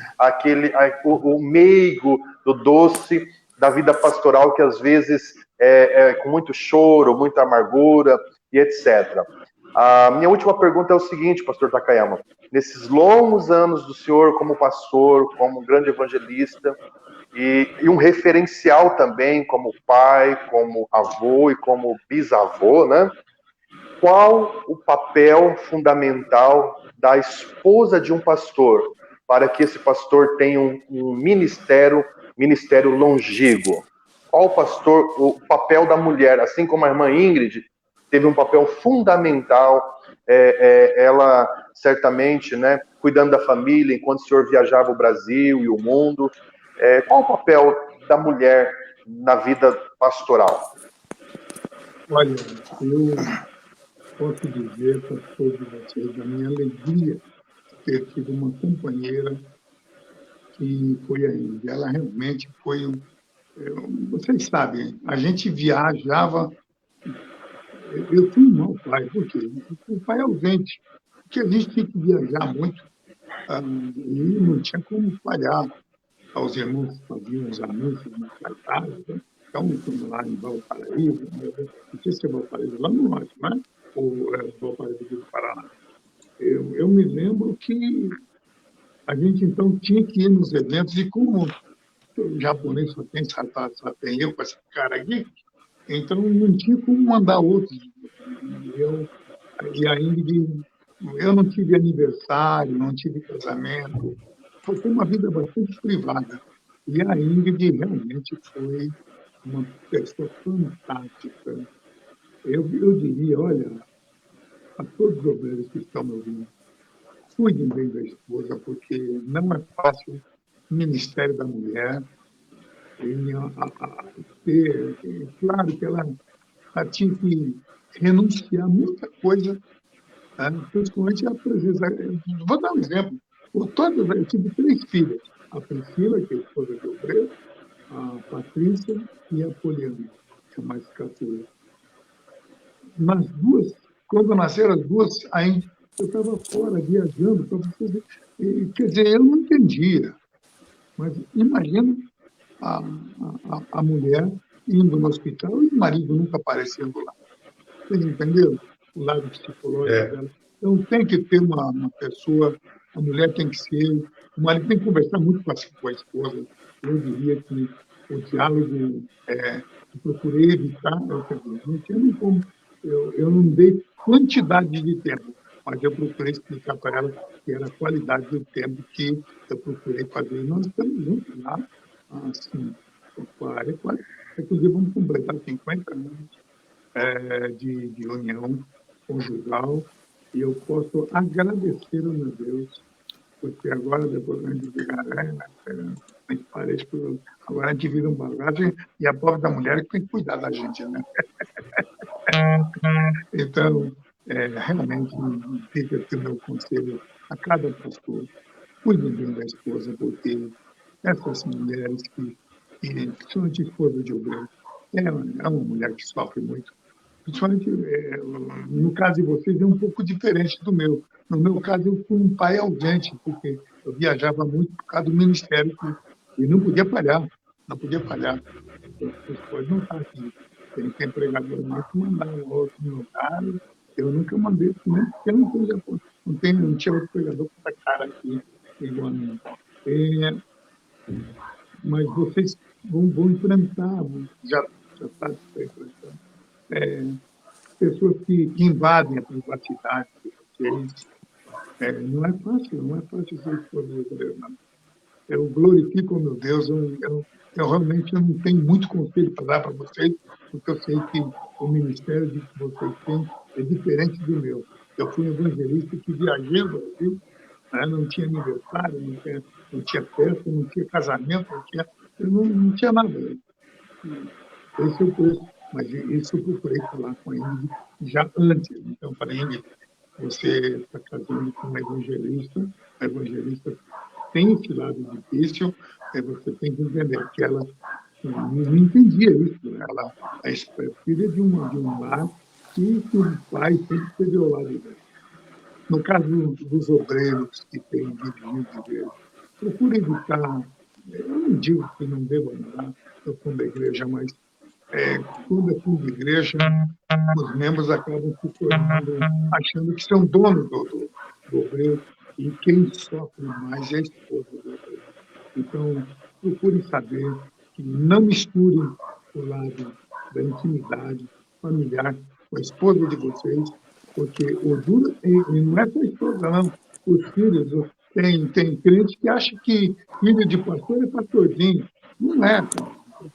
o meigo do doce da vida pastoral, que às vezes é com muito choro, muita amargura e etc. A minha última pergunta é o seguinte, pastor Takayama. Nesses longos anos do senhor como pastor, como grande evangelista, e um referencial também como pai, como avô e como bisavô, né? Qual o papel fundamental da esposa de um pastor para que esse pastor tenha um ministério longínquo? Qual o papel da mulher, assim como a irmã Ingrid teve um papel fundamental, ela certamente, né, cuidando da família enquanto o senhor viajava o Brasil e o mundo. Qual o papel da mulher na vida pastoral? Olha, eu posso dizer para todos vocês a minha alegria de ter tido uma companheira que foi a Índia. Ela realmente foi vocês sabem, a gente viajava. Eu fui um mau pai, por quê? O pai ausente, porque a gente tinha que viajar muito, e não tinha como falhar aos irmãos que faziam os anúncios na cartaz, né? Então, lá em Valparaíso, não sei se é Valparaíso, lá no norte, né? Ou Valparaíso do Paraná. Eu me lembro que a gente, então, tinha que ir nos eventos, e como o japonês só tem eu com essa cara aqui, então não tinha como mandar outros. E a Ingrid, eu não tive aniversário, não tive casamento, foi uma vida bastante privada. E a Ingrid realmente foi uma pessoa fantástica. Eu diria, olha, a todos os obreiros que estão me ouvindo, cuidem bem da esposa, porque não é fácil o ministério da mulher. Claro que ela tinha que renunciar a muita coisa, principalmente a presença. Vou dar um exemplo. Eu tive 3 filhas. A Priscila, que é a esposa de obreiro, a Patrícia e a Poliana, que é mais caçula. Mas 2, quando nasceram as 2, ainda eu estava fora, viajando para vocês verem. Quer dizer, eu não entendia. Mas imagina a mulher indo no hospital e o marido nunca aparecendo lá. Vocês entenderam? O lado psicológico dela. Então, tem que ter uma pessoa, a mulher tem que ser, o marido tem que conversar muito com a esposa. Eu diria que o diálogo, eu procurei evitar, eu não dei quantidade de tempo, mas eu procurei explicar para ela que era a qualidade do tempo que eu procurei fazer. E nós estamos juntos lá, assim, inclusive vamos completar 50 anos de união conjugal, e eu posso agradecer ao meu Deus, porque agora, depois de A gente parece que agora a gente vira um bagagem e a pobre da mulher que tem que cuidar da gente, né? Então, realmente, fica aqui o meu conselho a cada pastor: cuide bem da esposa, porque essas mulheres que são de esposa de obreiro, é uma mulher que sofre muito. Principalmente, no caso de vocês, é um pouco diferente do meu. No meu caso, eu fui um pai ausente, porque eu viajava muito por causa do ministério e não podia falhar, não podia falhar. As coisas não estão aqui. Tem que empregador mesmo mandar um outro no lugar. Eu nunca mandei, né? Porque eu não tinha outro empregador com essa cara aqui, igual a mim. Mas vocês vão enfrentar, já está enfrentando, pessoas que invadem a privacidade de vocês. Não é fácil ser esposa de obreiro, não. Eu glorifico o meu Deus, eu realmente não tenho muito conselho para dar para vocês, porque eu sei que o ministério que vocês têm é diferente do meu. Eu fui evangelista que viajei no Brasil, né? Não tinha aniversário, não tinha festa, não tinha casamento, não tinha nada. Esse é o preço. Mas isso eu procurei falar com ele já antes. Então, eu falei: Ingrid, você está casando com uma evangelista tem esse lado difícil, você tem que entender que ela não entendia isso. Ela é filha de um lar que o pai sempre esteve ao lado dela. No caso dos obreiros que têm dirigido de igreja, procure evitar. Eu não digo que não deva andar no fundo da igreja, mas quando é fundo da igreja, os membros acabam se tornando, achando que são donos do obreiro, e quem sofre mais é a esposa do obreiro. Então, procurem saber que não misturem o lado da intimidade familiar com a esposa de vocês, porque o duro, e não é só a esposa, não. Os filhos, tem crentes que acham que filho de pastor é pastorzinho. Não é,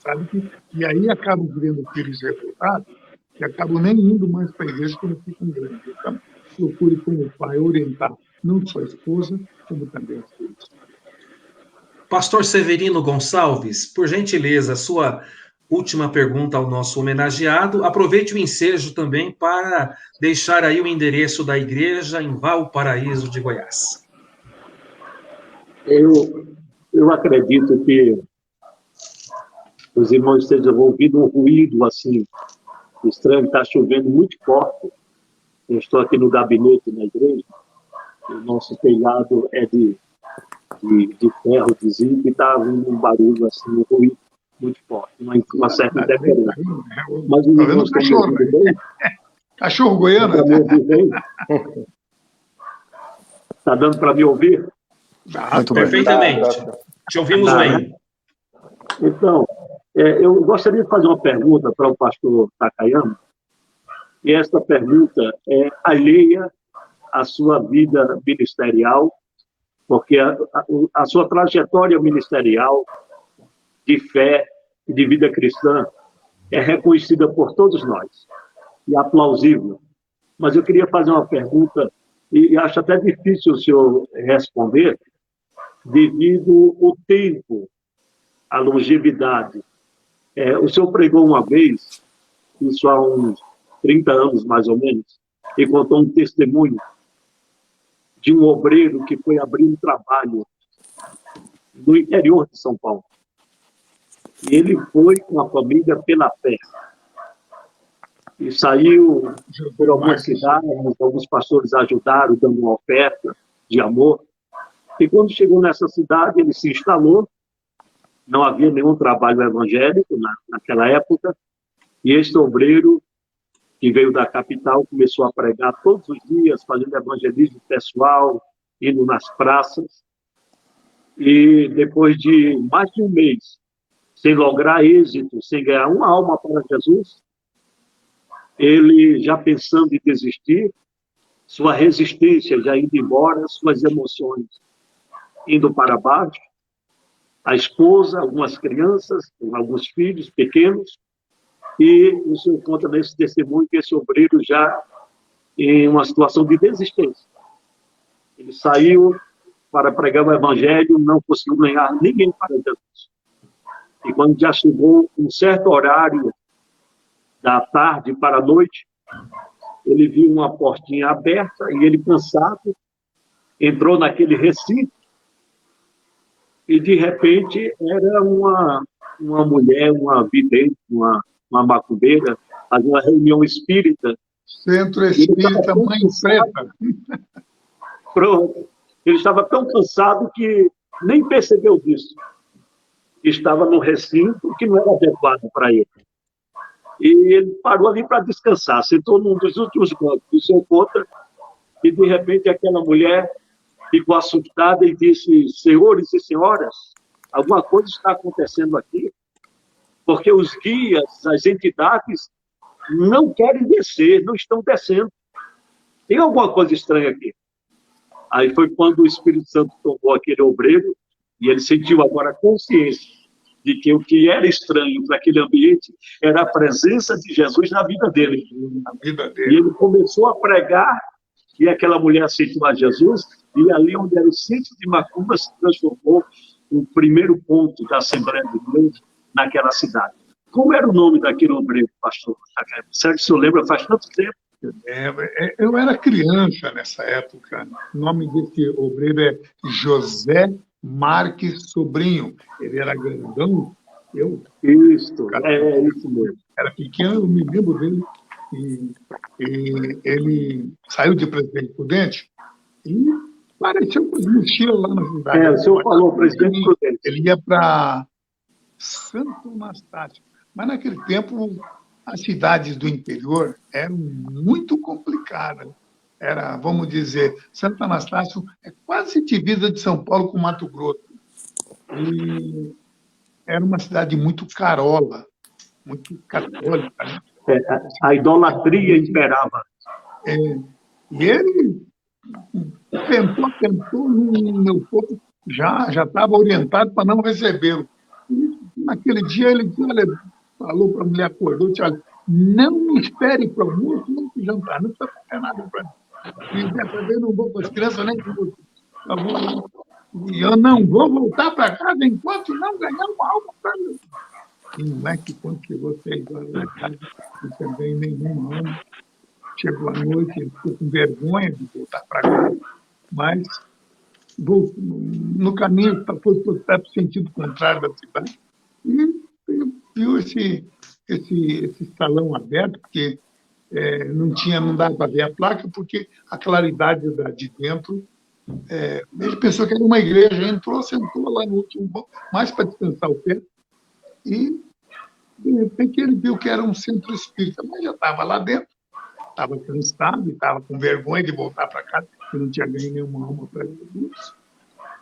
sabe? E aí acabam virando filhos revoltados, que acabam nem indo mais para a igreja quando ficam grandes. Então, procure como pai orientar não só a esposa, como também os filhos. Pastor Severino Gonçalves, por gentileza, sua última pergunta ao nosso homenageado. Aproveite o ensejo também para deixar aí o endereço da igreja em Valparaíso de Goiás. Eu acredito que os irmãos estejam ouvindo um ruído assim estranho, está chovendo muito forte. Eu estou aqui no gabinete na igreja, o nosso telhado é de ferro, de zinco, e está vindo um barulho assim, um ruído muito forte, uma certa interferência. Mas os irmãos estão me ouvindo bem? Cachorro goiano? Está dando para me ouvir? Muito bem. Perfeitamente. Te ouvimos bem. Então, eu gostaria de fazer uma pergunta para o pastor Takayama, e esta pergunta é alheia à sua vida ministerial, porque a sua trajetória ministerial de fé e de vida cristã é reconhecida por todos nós, e aplausível. Mas eu queria fazer uma pergunta, e acho até difícil o senhor responder, devido ao tempo, à longevidade. O senhor pregou uma vez, isso há uns 30 anos mais ou menos, e contou um testemunho de um obreiro que foi abrir um trabalho no interior de São Paulo. E ele foi com a família pela fé. E saiu por algumas cidades, alguns pastores ajudaram, dando uma oferta de amor. E quando chegou nessa cidade, ele se instalou. Não havia nenhum trabalho evangélico naquela época. E este obreiro, que veio da capital, começou a pregar todos os dias, fazendo evangelismo pessoal, indo nas praças. E depois de mais de um mês, sem lograr êxito, sem ganhar uma alma para Jesus, ele já pensando em desistir, sua resistência já indo embora, suas emoções indo para baixo, a esposa, algumas crianças, alguns filhos pequenos, e o senhor conta nesse testemunho que esse obreiro já em uma situação de desistência. Ele saiu para pregar o evangelho, não conseguiu ganhar ninguém para Jesus. E quando já chegou um certo horário da tarde para a noite, ele viu uma portinha aberta e ele, cansado, entrou naquele recinto e, de repente, era uma mulher, uma vidente, uma macumbeira, fazia uma reunião espírita. Centro Espírita Mãe Preta. Pronto. Ele estava tão cansado que nem percebeu disso. Estava num recinto que não era adequado para ele. E ele parou ali para descansar, sentou num dos últimos bancos do seu contra, e de repente aquela mulher ficou assustada e disse: senhores e senhoras, alguma coisa está acontecendo aqui, porque os guias, as entidades, não querem descer, não estão descendo. Tem alguma coisa estranha aqui. Aí foi quando o Espírito Santo tomou aquele obreiro e ele sentiu agora a consciência de que o que era estranho para aquele ambiente era a presença de Jesus na vida dele. E ele começou a pregar e aquela mulher aceitou a Jesus, e ali onde era o centro de Macumba se transformou o primeiro ponto da Assembleia de Deus naquela cidade. Como era o nome daquele obreiro, pastor? Será que o senhor lembra? Faz tanto tempo. Eu era criança nessa época. O nome desse obreiro é José Marques Sobrinho. Ele era grandão. Isso mesmo. Era pequeno, eu me lembro dele. E ele saiu de Presidente Prudente e apareceu com as mochilas lá na cidade. O senhor falou, Presidente Prudente. Ele ia para Santo Anastácio. Mas naquele tempo, as cidades do interior eram muito complicadas. Era, vamos dizer, Santo Anastácio é quase divisa de São Paulo com Mato Grosso. E era uma cidade muito carola, muito católica, né? A idolatria imperava. E ele tentou, meu corpo já estava orientado para não recebê-lo. Naquele dia ele falou para a mulher, acordou, disse: olha, não me espere para o almoço, nem para o jantar, não precisa fazer nada para mim. E dessa vez não vou com as crianças, nem com você. E eu não vou voltar para casa enquanto não ganhar uma alma para mim. E não é que quando chegou 6 horas da tarde, não também nenhuma alma. Chegou à noite, ele ficou com vergonha de voltar para casa, mas no caminho foi para o sentido contrário da cidade. E viu esse salão aberto, porque não dava para ver a placa, porque a claridade de dentro, ele pensou que era uma igreja, entrou, sentou lá no último banco, mais para descansar o pé, e de repente ele viu que era um centro espírita, mas já estava lá dentro, estava cansado, estava com vergonha de voltar para casa, que não tinha ganho nenhuma alma para Jesus.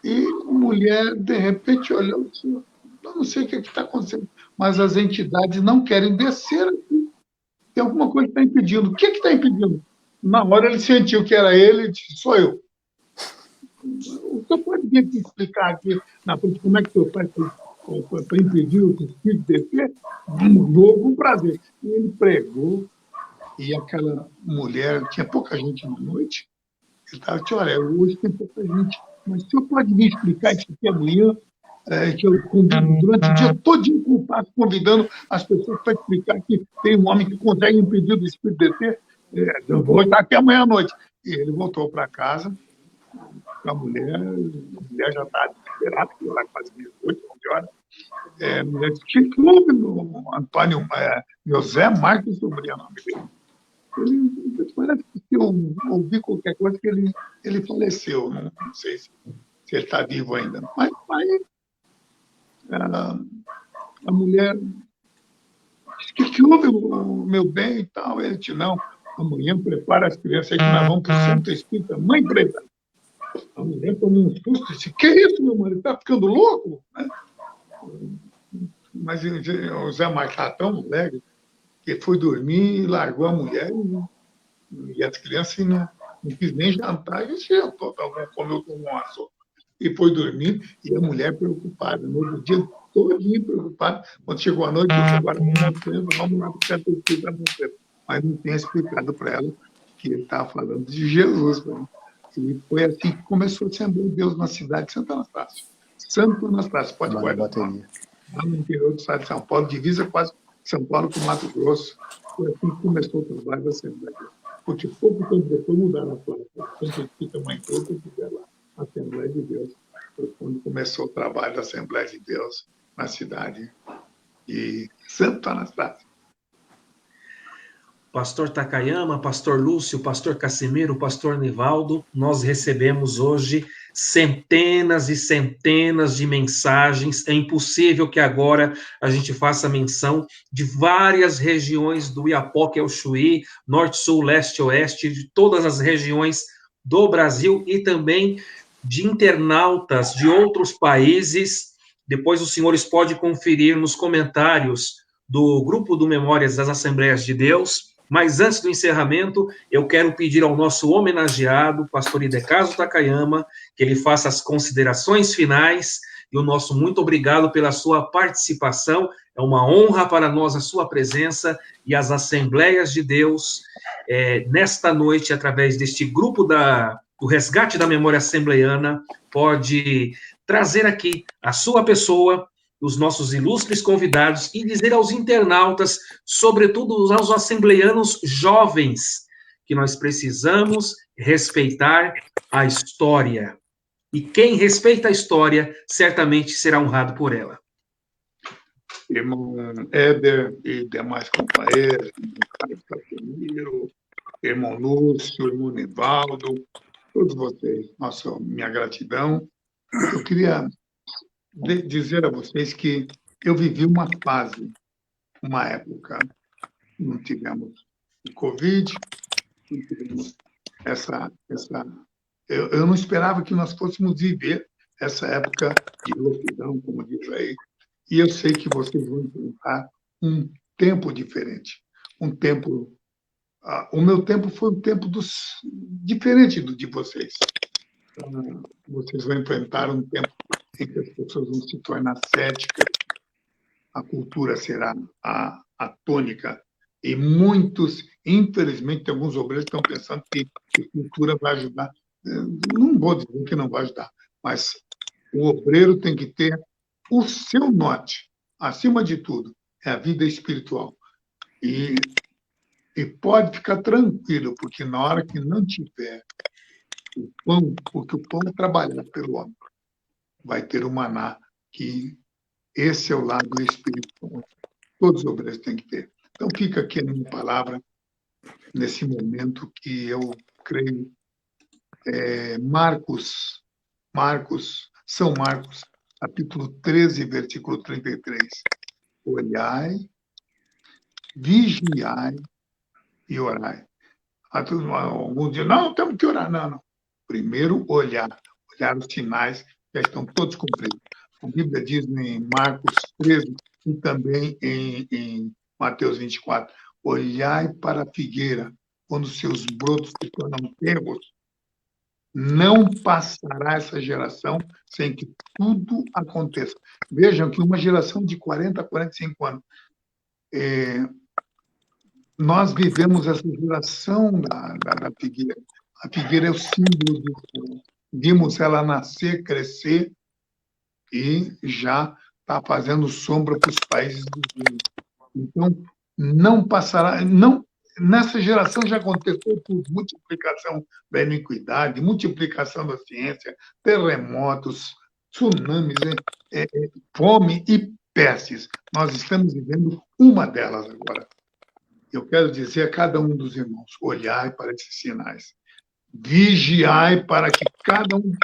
E a mulher, de repente, olhou e disse: eu não sei o que está acontecendo, mas as entidades não querem descer aqui. Tem alguma coisa que está impedindo. O que está impedindo? Na hora ele sentiu que era ele e disse: sou eu. O senhor pode vir aqui explicar aqui na frente como é que o senhor faz para impedir o espírito de descer? Vou com prazer. E ele pregou, e aquela mulher, tinha pouca gente na noite, ele estava dizendo: olha, hoje tem pouca gente, mas o senhor pode me explicar isso aqui amanhã? Que eu convido durante o dia todinho com o passo, convidando as pessoas para explicar que tem um homem que consegue impedir o espírito de descer. Eu vou estar aqui amanhã à noite. E ele voltou para casa, a mulher já está desesperada, porque ela quase 18, 11 horas. A mulher disse: que houve, Antônio José Marques Sobrinho, o nome dele. Ele parece que eu ouvi qualquer coisa que ele faleceu. Não sei se ele está vivo ainda. Mas aí a mulher disse: que houve, meu bem e tal? Ele disse: não, amanhã prepara as crianças aí que nós vamos para o Santo Espírita Mãe Preta. A mulher tomou um susto e disse: que isso, meu marido? Está ficando louco? Mas o Zé Marques estava tão alegre que foi dormir e largou a mulher e as crianças não quis nem jantar. E sentou, comeu com uma sopa e foi dormir, e a mulher preocupada. No outro dia, todinho preocupada. Quando chegou a noite, disse: agora vamos lá para o Centro Espírita Mãe Preta. Mas não tinha explicado para ela que ele estava falando de Jesus. E foi assim que começou a Assembleia de Deus na cidade de Santo Anastácio. Santo Anastácio, pode Lá na guardar. bateria. Lá no interior do estado de São Paulo, divisa quase São Paulo com Mato Grosso. Foi assim que começou o trabalho da Assembleia de Deus. Porque pouco tempo depois mudaram a placa. Tanto fica mais pouco que fica lá. Assembleia de Deus. Foi quando começou o trabalho da Assembleia de Deus na cidade de Santo Anastácio. Pastor Takayama, Pastor Lúcio, Pastor Casimiro, Pastor Nivaldo, nós recebemos hoje centenas e centenas de mensagens. É impossível que agora a gente faça menção de várias regiões do Iapoque ao Chuí, norte, sul, leste, oeste, de todas as regiões do Brasil e também de internautas de outros países. Depois os senhores podem conferir nos comentários do grupo do Memórias das Assembleias de Deus. Mas antes do encerramento, eu quero pedir ao nosso homenageado, pastor Idecaso Takayama, que ele faça as considerações finais, e o nosso muito obrigado pela sua participação. É uma honra para nós a sua presença e as Assembleias de Deus, nesta noite, através deste grupo do Resgate da Memória Assembleiana, pode trazer aqui a sua pessoa, os nossos ilustres convidados, e dizer aos internautas, sobretudo aos assembleianos jovens, que nós precisamos respeitar a história. E quem respeita a história, certamente será honrado por ela. Irmão Éder e demais companheiros, irmão Carlos Casimiro, irmão Lúcio, irmão Nivaldo, todos vocês, minha gratidão. Eu queria dizer a vocês que eu vivi uma fase, uma época, não tivemos o Covid, não tivemos eu não esperava que nós fôssemos viver essa época de lockdown, como diz aí, e eu sei que vocês vão enfrentar um tempo diferente, um tempo... o meu tempo foi um tempo diferente do de vocês. Vocês vão enfrentar um tempo em que as pessoas vão se tornar céticas, a cultura será a tônica, e muitos, infelizmente, alguns obreiros estão pensando que a cultura vai ajudar. Não vou dizer que não vai ajudar, mas o obreiro tem que ter o seu norte, acima de tudo, é a vida espiritual. E pode ficar tranquilo, porque na hora que não tiver o pão, porque o pão é trabalhado pelo homem, vai ter o maná, que esse é o lado espiritual. Todos os obreiros têm que ter. Então, fica aqui a minha palavra, nesse momento que eu creio, São Marcos, capítulo 13, versículo 33. Olhai, vigiai e orai. Alguns dizem, não, temos que orar. Não. Primeiro, olhar os sinais, já estão todos cumpridos. A Bíblia diz em Marcos 13 e também em Mateus 24, olhai para a figueira, quando seus brotos se tornam tenros, não passará essa geração sem que tudo aconteça. Vejam que uma geração de 40 a 45 anos, nós vivemos essa geração da figueira. A figueira é o símbolo do povo. Vimos ela nascer, crescer e já está fazendo sombra para os países do mundo. Então, não passará... Nessa geração já aconteceu tudo. Multiplicação da iniquidade, multiplicação da ciência, terremotos, tsunamis, fome e pestes. Nós estamos vivendo uma delas agora. Eu quero dizer a cada um dos irmãos, olhai para esses sinais. Vigiai para que cada um de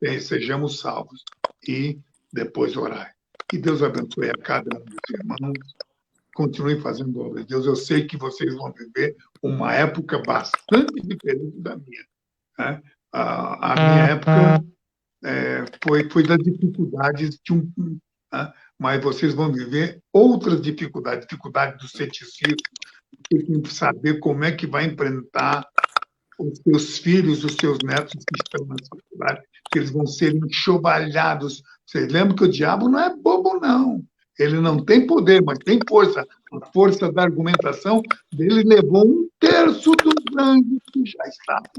nós sejamos salvos. E depois orai. Que Deus abençoe a cada um dos irmãos. Continue fazendo obra de Deus. Eu sei que vocês vão viver uma época bastante diferente da minha. Né? A minha época foi das dificuldades né? Mas vocês vão viver outras dificuldades, dificuldade do ceticismo, tem que saber como é que vai enfrentar os seus filhos, os seus netos que estão na faculdade, que eles vão ser enxovalhados. Vocês lembram que o diabo não é bobo, não. Ele não tem poder, mas tem força. A força da argumentação dele levou 1/3 dos anjos que já estavam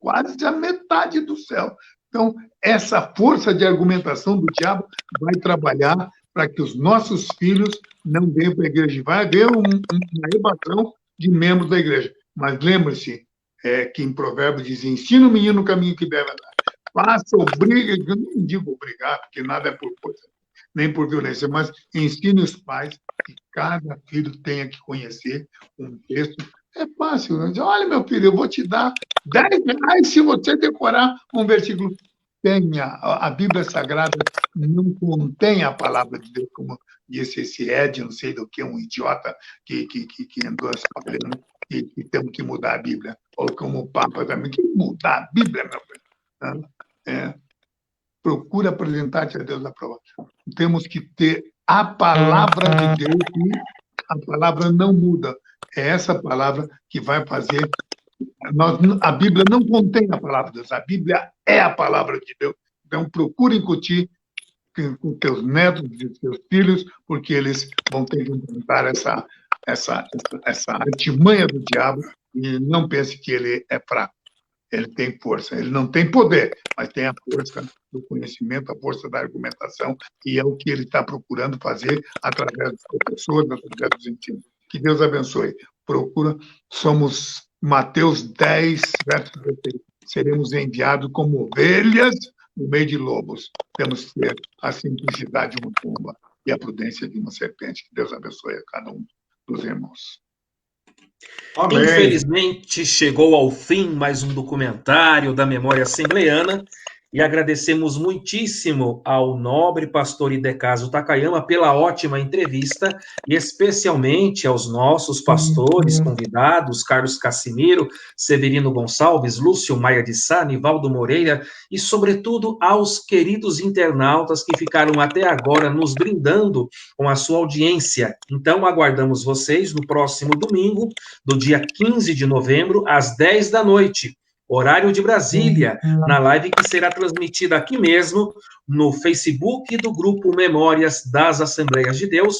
quase a metade do céu. Então, essa força de argumentação do diabo vai trabalhar para que os nossos filhos não venham para a igreja. Vai haver uma evasão de membros da igreja. Mas lembre-se que em Provérbios diz, ensina o menino o caminho que deve andar. Faça, obriga, eu não digo obrigar, porque nada é por força, nem por violência, mas ensine os pais que cada filho tenha que conhecer um texto. É fácil, né? Olha, meu filho, eu vou te dar R$10 se você decorar um versículo. A Bíblia Sagrada não contém a palavra de Deus, como disse esse Ed, não sei do que, um idiota que andou espalhando, e temos que mudar a Bíblia. Ou como o Papa também, que mudar a Bíblia, meu filho. Procura apresentar-te a Deus aprovado. Temos que ter a palavra de Deus e a palavra não muda. É essa palavra que vai fazer... a Bíblia não contém a palavra de Deus, a Bíblia é a palavra de Deus. Então, procure incutir com teus netos e teus filhos, porque eles vão ter que enfrentar essa artimanha do diabo, e não pense que ele é fraco. Ele tem força, ele não tem poder, mas tem a força do conhecimento, a força da argumentação, e é o que ele está procurando fazer através das professores, através dos ensinos. Que Deus abençoe. Procura, somos Mateus 10, verso 16. Seremos enviados como ovelhas no meio de lobos. Temos que ter a simplicidade de uma pomba e a prudência de uma serpente. Que Deus abençoe a cada um dos irmãos. Amém. Infelizmente, chegou ao fim mais um documentário da Memória Assembleiana, e agradecemos muitíssimo ao nobre pastor Idecaso Takayama pela ótima entrevista, e especialmente aos nossos pastores convidados, Carlos Cassimiro, Severino Gonçalves, Lúcio Maia de Sá, Nivaldo Moreira, e sobretudo aos queridos internautas que ficaram até agora nos brindando com a sua audiência. Então, aguardamos vocês no próximo domingo, do dia 15 de novembro, às 10 da noite, horário de Brasília, na live que será transmitida aqui mesmo, no Facebook do Grupo Memórias das Assembleias de Deus,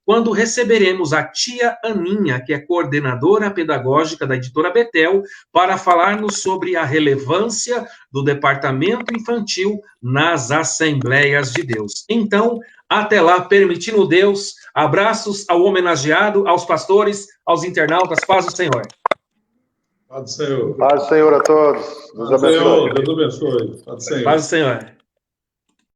quando receberemos a tia Aninha, que é coordenadora pedagógica da Editora Betel, para falar-nos sobre a relevância do departamento infantil nas Assembleias de Deus. Então, até lá, permitindo Deus, abraços ao homenageado, aos pastores, aos internautas, paz do Senhor. Paz do Senhor. Paz do Senhor a todos. Deus abençoe. Deus abençoe. Paz do Senhor. Paz do Senhor.